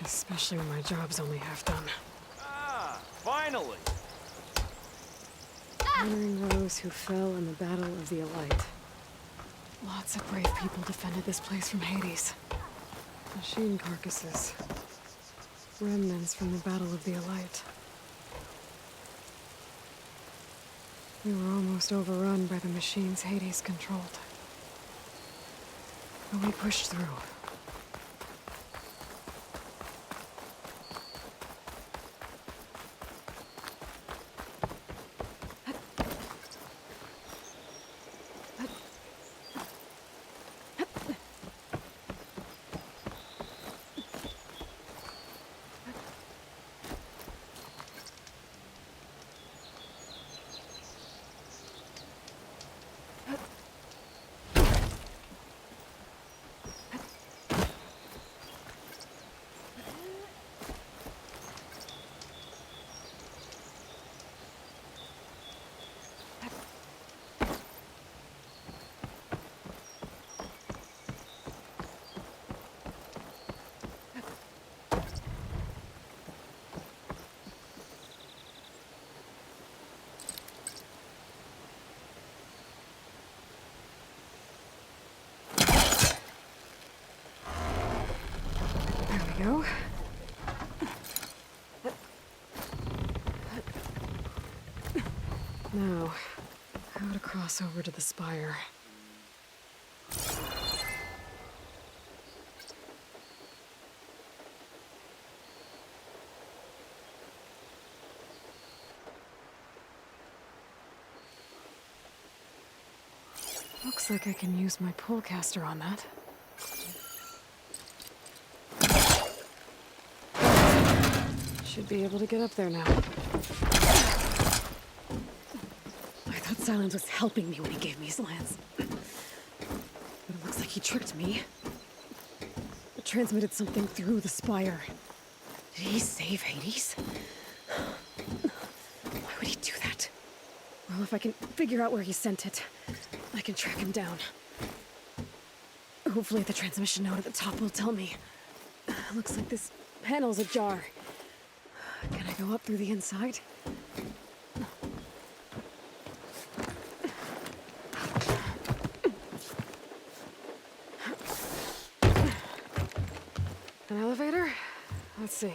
Especially when my job's only half done. Ah, finally! Honoring those who fell in the Battle of the Elite. Lots of brave people defended this place from Hades. Machine carcasses. Remnants from the Battle of the Elite. We were almost overrun by the machines Hades controlled. But we pushed through. Go. Now, how to cross over to the spire. Looks like I can use my pullcaster on that. Should be able to get up there now. I thought Sylens was helping me when he gave me his lance. But it looks like he tricked me. It transmitted something through the spire. Did he save Hades? Why would he do that? Well, if I can figure out where he sent it, I can track him down. Hopefully the transmission node at the top will tell me. Looks like this panel's ajar. Can I go up through the inside? An elevator? Let's see.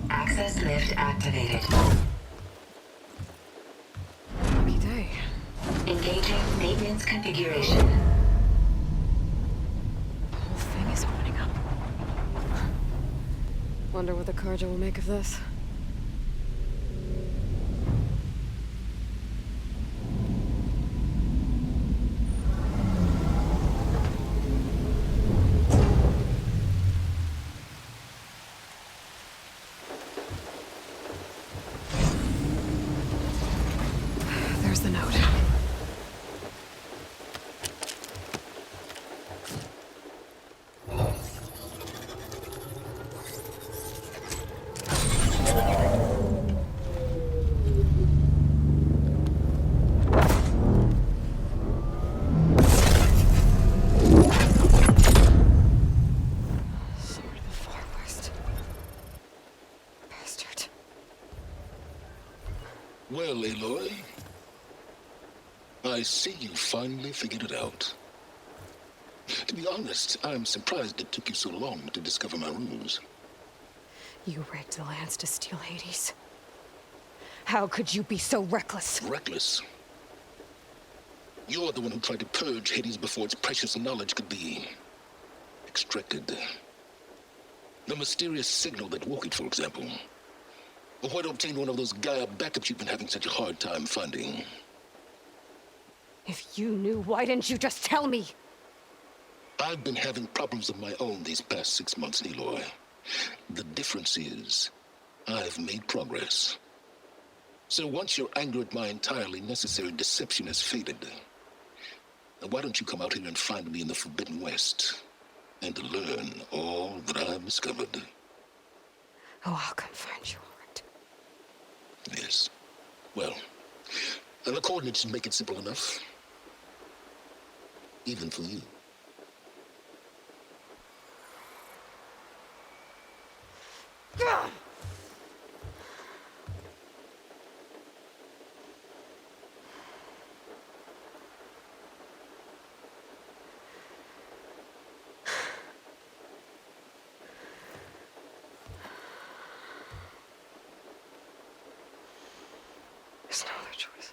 Access lift activated. Lucky day. Engaging maintenance configuration. The whole thing is opening up. Wonder what the Karja will make of this. There's the note. Well, Aloy, I see you finally figured it out. To be honest, I'm surprised it took you so long to discover my ruse. You rigged the lance to steal Hades. How could you be so reckless? Reckless? You're the one who tried to purge Hades before its precious knowledge could be extracted. The mysterious signal that woke it, for example. Or why to obtain one of those Gaia backups you've been having such a hard time finding. If you knew, why didn't you just tell me? I've been having problems of my own these past 6 months, Aloy. The difference is, I've made progress. So once your anger at my entirely necessary deception has faded, why don't you come out here and find me in the Forbidden West, and learn all that I've discovered? Oh, I'll come find you, all right? Yes. Well, and the coordinates make it simple enough. Even for you. There's no other choice.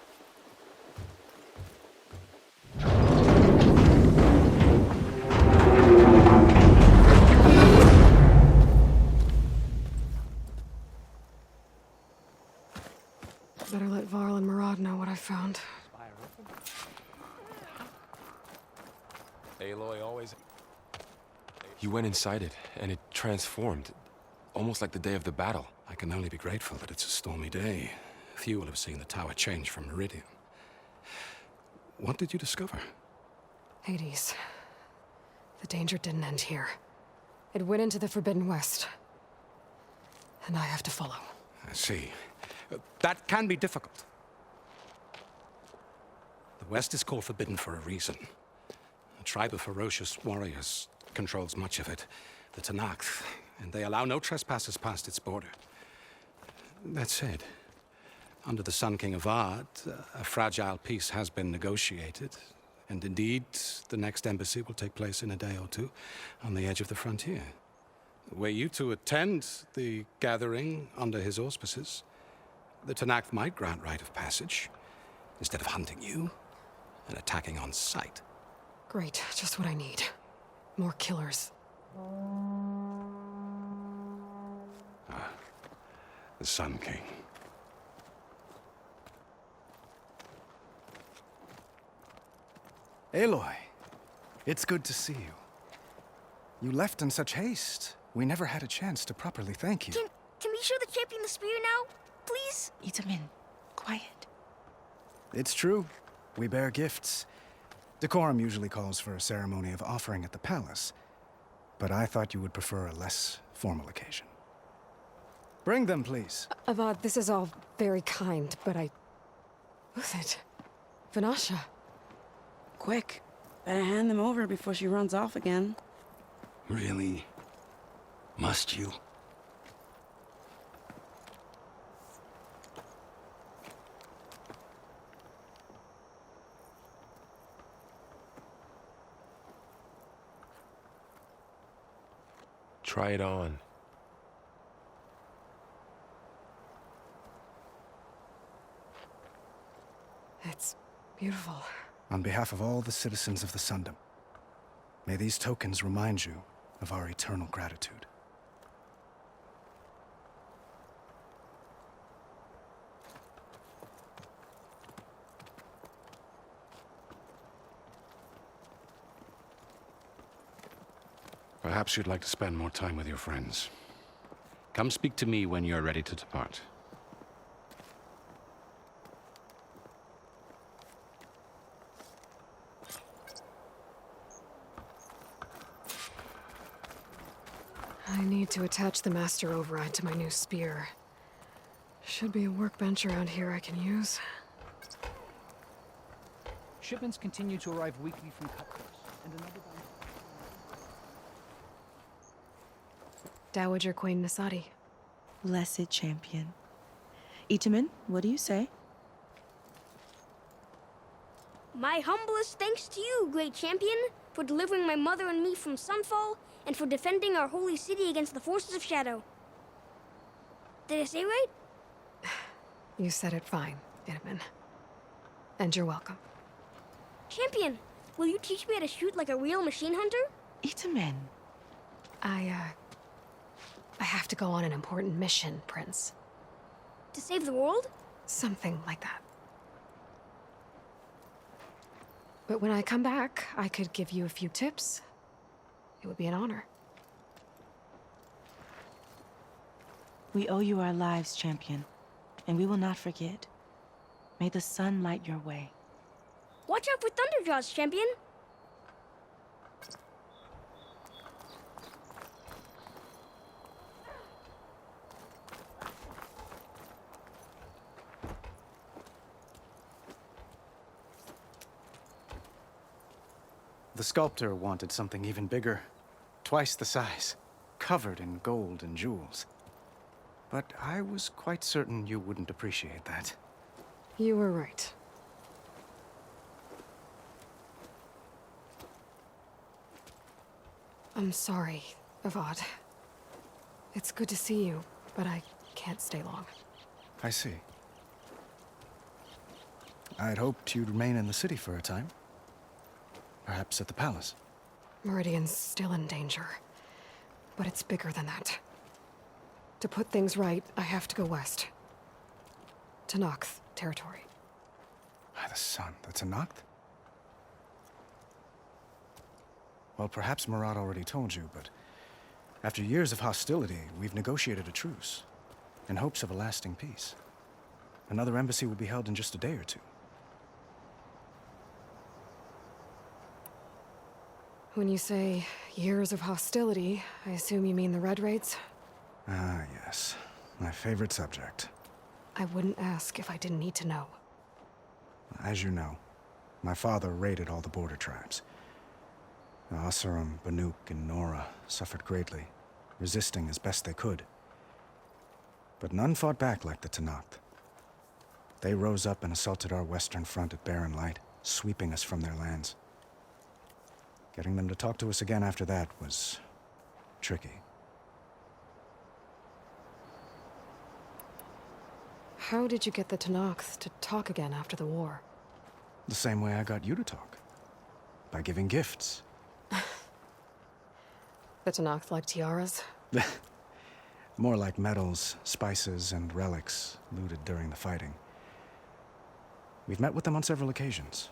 Better let Varl and Murad know what I found. Aloy always... You went inside it, and it transformed. Almost like the day of the battle. I can only be grateful that it's a stormy day. Few will have seen the tower change from Meridian. What did you discover? Hades. The danger didn't end here. It went into the Forbidden West. And I have to follow. I see. That can be difficult. The West is called Forbidden for a reason. A tribe of ferocious warriors controls much of it, the Tenakth, and they allow no trespassers past its border. That said, under the Sun King of Ard, a fragile peace has been negotiated, and indeed, the next embassy will take place in a day or two on the edge of the frontier. Were you to attend the gathering under his auspices, the Tenakth might grant right of passage, instead of hunting you and attacking on sight. Great, just what I need. More killers. The Sun King. Aloy, it's good to see you. You left in such haste. We never had a chance to properly thank you. Can we show the champion the spear now? Please? Itamin, quiet. It's true. We bear gifts. Decorum usually calls for a ceremony of offering at the palace, but I thought you would prefer a less formal occasion. Bring them, please. Avad, this is all very kind, but Who's it? Vanasha. Quick. Better hand them over before she runs off again. Really? Must you? Try it on. It's beautiful. On behalf of all the citizens of the Sundom, may these tokens remind you of our eternal gratitude. Perhaps you'd like to spend more time with your friends. Come speak to me when you're ready to depart. I need to attach the master override to my new spear. Should be a workbench around here I can use. Shipments continue to arrive weekly from Cutthroats, and another... Dowager Queen Nasadi. Blessed champion. Itamin, what do you say? My humblest thanks to you, great champion, for delivering my mother and me from Sunfall, and for defending our holy city against the forces of Shadow. Did I say right? You said it fine, Itamin. And you're welcome. Champion, will you teach me how to shoot like a real machine hunter? Itamin. I have to go on an important mission, Prince. To save the world? Something like that. But when I come back, I could give you a few tips. It would be an honor. We owe you our lives, champion, and we will not forget. May the sun light your way. Watch out for Thunderjaws, champion! The sculptor wanted something even bigger, twice the size, covered in gold and jewels. But I was quite certain you wouldn't appreciate that. You were right. I'm sorry, Avad. It's good to see you, but I can't stay long. I see. I'd hoped you'd remain in the city for a time. Perhaps at the palace. Meridian's still in danger. But it's bigger than that. To put things right, I have to go west. To Nox territory. By the sun, that's a Noct? Well, perhaps Murad already told you, but after years of hostility, we've negotiated a truce, in hopes of a lasting peace. Another embassy will be held in just a day or two. When you say years of hostility, I assume you mean the Red Raids? Ah, yes. My favorite subject. I wouldn't ask if I didn't need to know. As you know, my father raided all the border tribes. Asurum, Banuk, and Nora suffered greatly, resisting as best they could. But none fought back like the Tenakth. They rose up and assaulted our western front at Barren Light, sweeping us from their lands. Getting them to talk to us again after that was tricky. How did you get the Tenakth to talk again after the war? The same way I got you to talk. By giving gifts. The Tenakth like tiaras? More like medals, spices, and relics looted during the fighting. We've met with them on several occasions,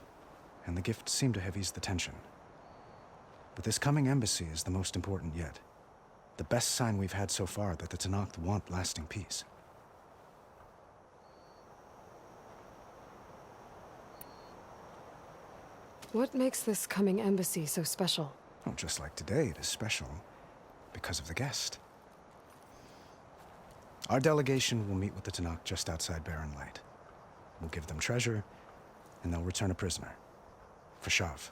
and the gifts seem to have eased the tension. But this coming embassy is the most important yet. The best sign we've had so far that the Tenakth want lasting peace. What makes this coming embassy so special? Oh, just like today, it is special because of the guest. Our delegation will meet with the Tenakth just outside Barren Light. We'll give them treasure, and they'll return a prisoner. Fashav,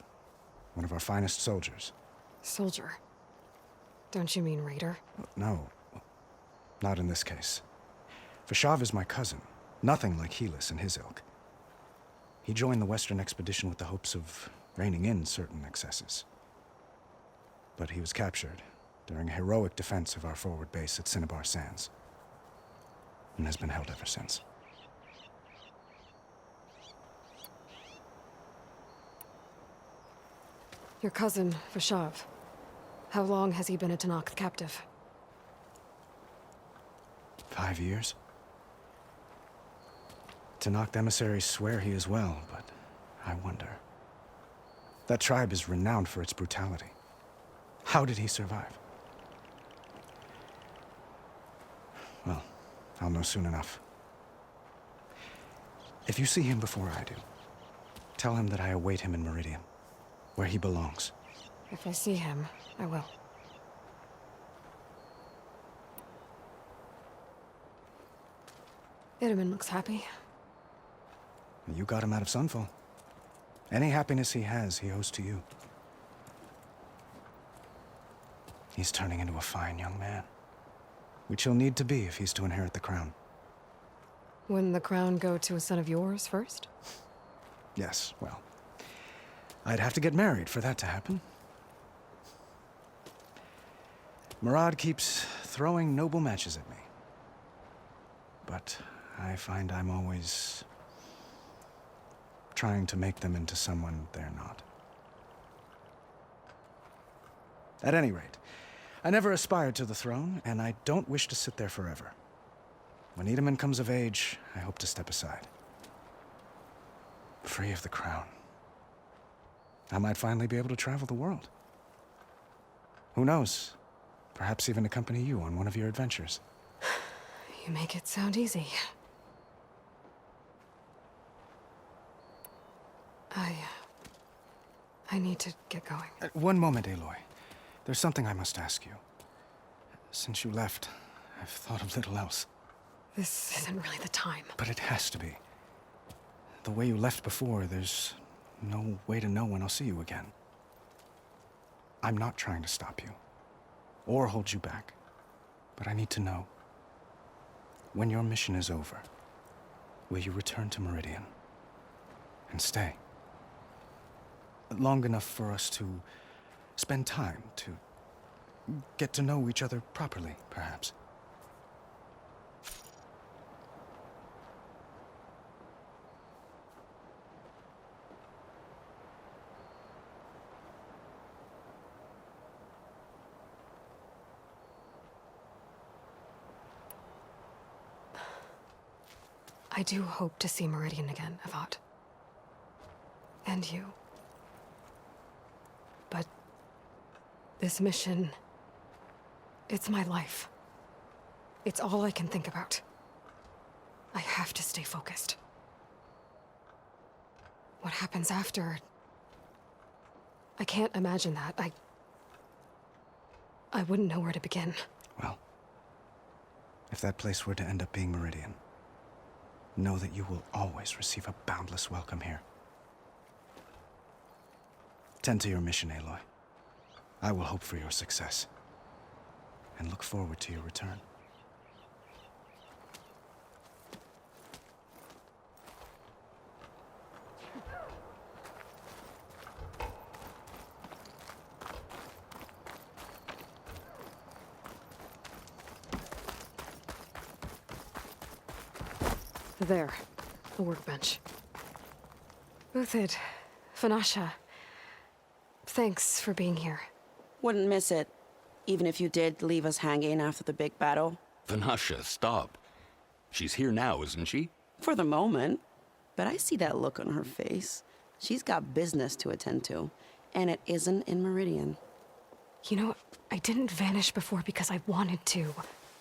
one of our finest soldiers. Soldier? Don't you mean raider? No, not in this case. Fashav is my cousin, nothing like Helis and his ilk. He joined the Western expedition with the hopes of reining in certain excesses. But he was captured during a heroic defense of our forward base at Cinnabar Sands, and has been held ever since. Your cousin, Fashav. How long has he been a Tenakth captive? 5 years. Tenakth emissaries swear he is well, but I wonder. That tribe is renowned for its brutality. How did he survive? Well, I'll know soon enough. If you see him before I do, tell him that I await him in Meridian, where he belongs. If I see him, I will. Itaman looks happy. You got him out of Sunfall. Any happiness he has, he owes to you. He's turning into a fine young man, which he'll need to be if he's to inherit the crown. Wouldn't the crown go to a son of yours first? Yes, well, I'd have to get married for that to happen. Murad keeps throwing noble matches at me. But I find I'm always trying to make them into someone they're not. At any rate, I never aspired to the throne, and I don't wish to sit there forever. When Itaman comes of age, I hope to step aside. Free of the crown. I might finally be able to travel the world. Who knows? Perhaps even accompany you on one of your adventures. You make it sound easy. I need to get going. One moment, Aloy. There's something I must ask you. Since you left, I've thought of little else. This isn't really the time. But it has to be. The way you left before, there's no way to know when I'll see you again. I'm not trying to stop you, or hold you back. But I need to know, when your mission is over, will you return to Meridian and stay? Long enough for us to spend time, to get to know each other properly, perhaps. I do hope to see Meridian again, Avad. And you. But this mission, it's my life. It's all I can think about. I have to stay focused. What happens after? I can't imagine that. I wouldn't know where to begin. Well, if that place were to end up being Meridian, know that you will always receive a boundless welcome here. Tend to your mission, Aloy. I will hope for your success, and look forward to your return. There, the workbench. Uthid, Vanasha, thanks for being here. Wouldn't miss it, even if you did leave us hanging after the big battle. Vanasha, stop. She's here now, isn't she? For the moment. But I see that look on her face. She's got business to attend to, and it isn't in Meridian. You know, I didn't vanish before because I wanted to.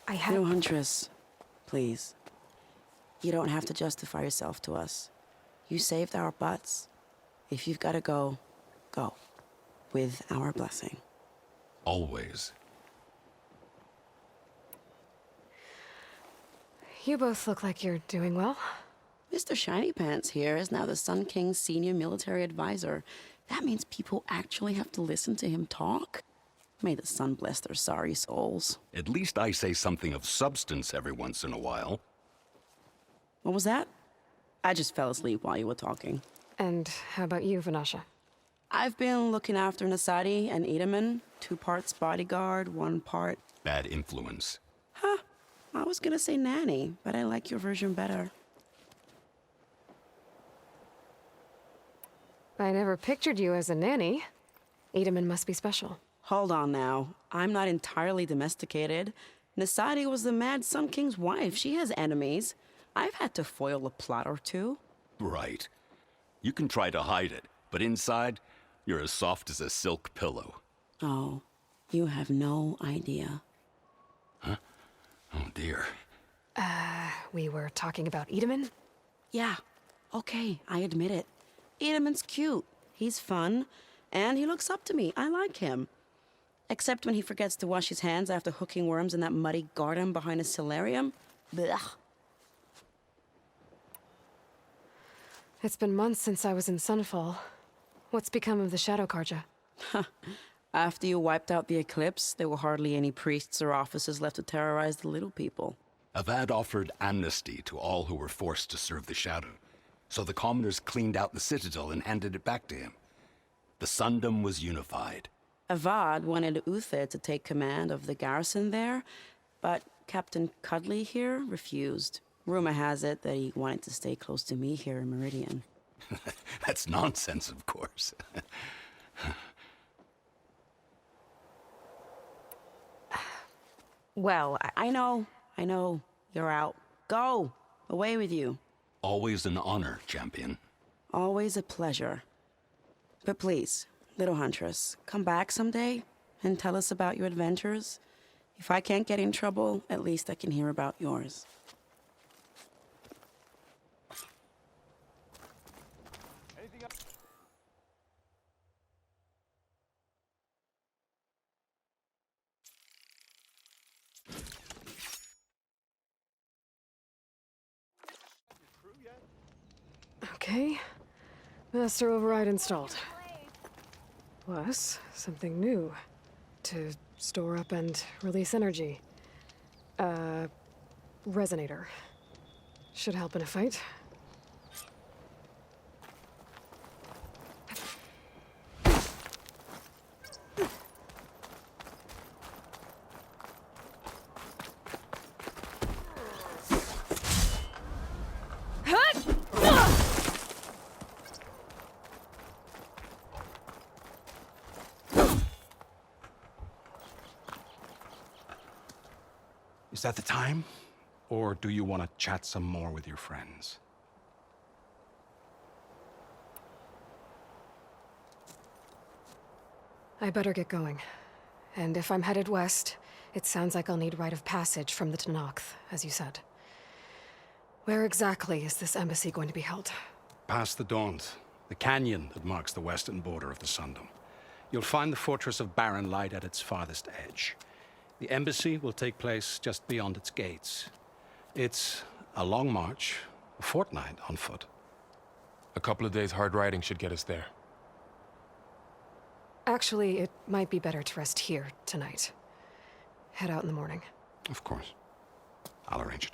I had... No, Huntress. Please. You don't have to justify yourself to us. You saved our butts. If you've got to go, go. With our blessing. Always. You both look like you're doing well. Mr. Shiny Pants here is now the Sun King's senior military advisor. That means people actually have to listen to him talk? May the sun bless their sorry souls. At least I say something of substance every once in a while. What was that? I just fell asleep while you were talking. And how about you, Vanasha? I've been looking after Nasadi and Edaman. 2 parts bodyguard, 1 part... Bad influence. Huh. I was gonna say nanny, but I like your version better. I never pictured you as a nanny. Edaman must be special. Hold on now. I'm not entirely domesticated. Nasadi was the Mad Sun King's wife. She has enemies. I've had to foil a plot or 2. Right. You can try to hide it, but inside, you're as soft as a silk pillow. Oh, you have no idea. Huh? Oh, dear. We were talking about Edaman? Yeah. Okay, I admit it. Edaman's cute. He's fun. And he looks up to me. I like him. Except when he forgets to wash his hands after hooking worms in that muddy garden behind his solarium. Blech. It's been months since I was in Sunfall. What's become of the Shadow Karja? After you wiped out the eclipse, there were hardly any priests or officers left to terrorize the little people. Avad offered amnesty to all who were forced to serve the Shadow, so the commoners cleaned out the citadel and handed it back to him. The Sundom was unified. Avad wanted Uther to take command of the garrison there, but Captain Cudley here refused. Rumor has it that he wanted to stay close to me here in Meridian. That's nonsense, of course. Well, I know. You're out. Go! Away with you. Always an honor, champion. Always a pleasure. But please, little Huntress, come back someday and tell us about your adventures. If I can't get in trouble, at least I can hear about yours. Okay. Master override installed. Plus, something new. To store up and release energy. Resonator. Should help in a fight. Is that the time? Or do you want to chat some more with your friends? I better get going. And if I'm headed west, it sounds like I'll need rite of passage from the Tenakth, as you said. Where exactly is this embassy going to be held? Past the Daunt, the canyon that marks the western border of the Sundom. You'll find the fortress of Barren Light at its farthest edge. The embassy will take place just beyond its gates. It's a long march, a fortnight on foot. A couple of days hard riding should get us there. Actually, it might be better to rest here tonight. Head out in the morning. Of course. I'll arrange it.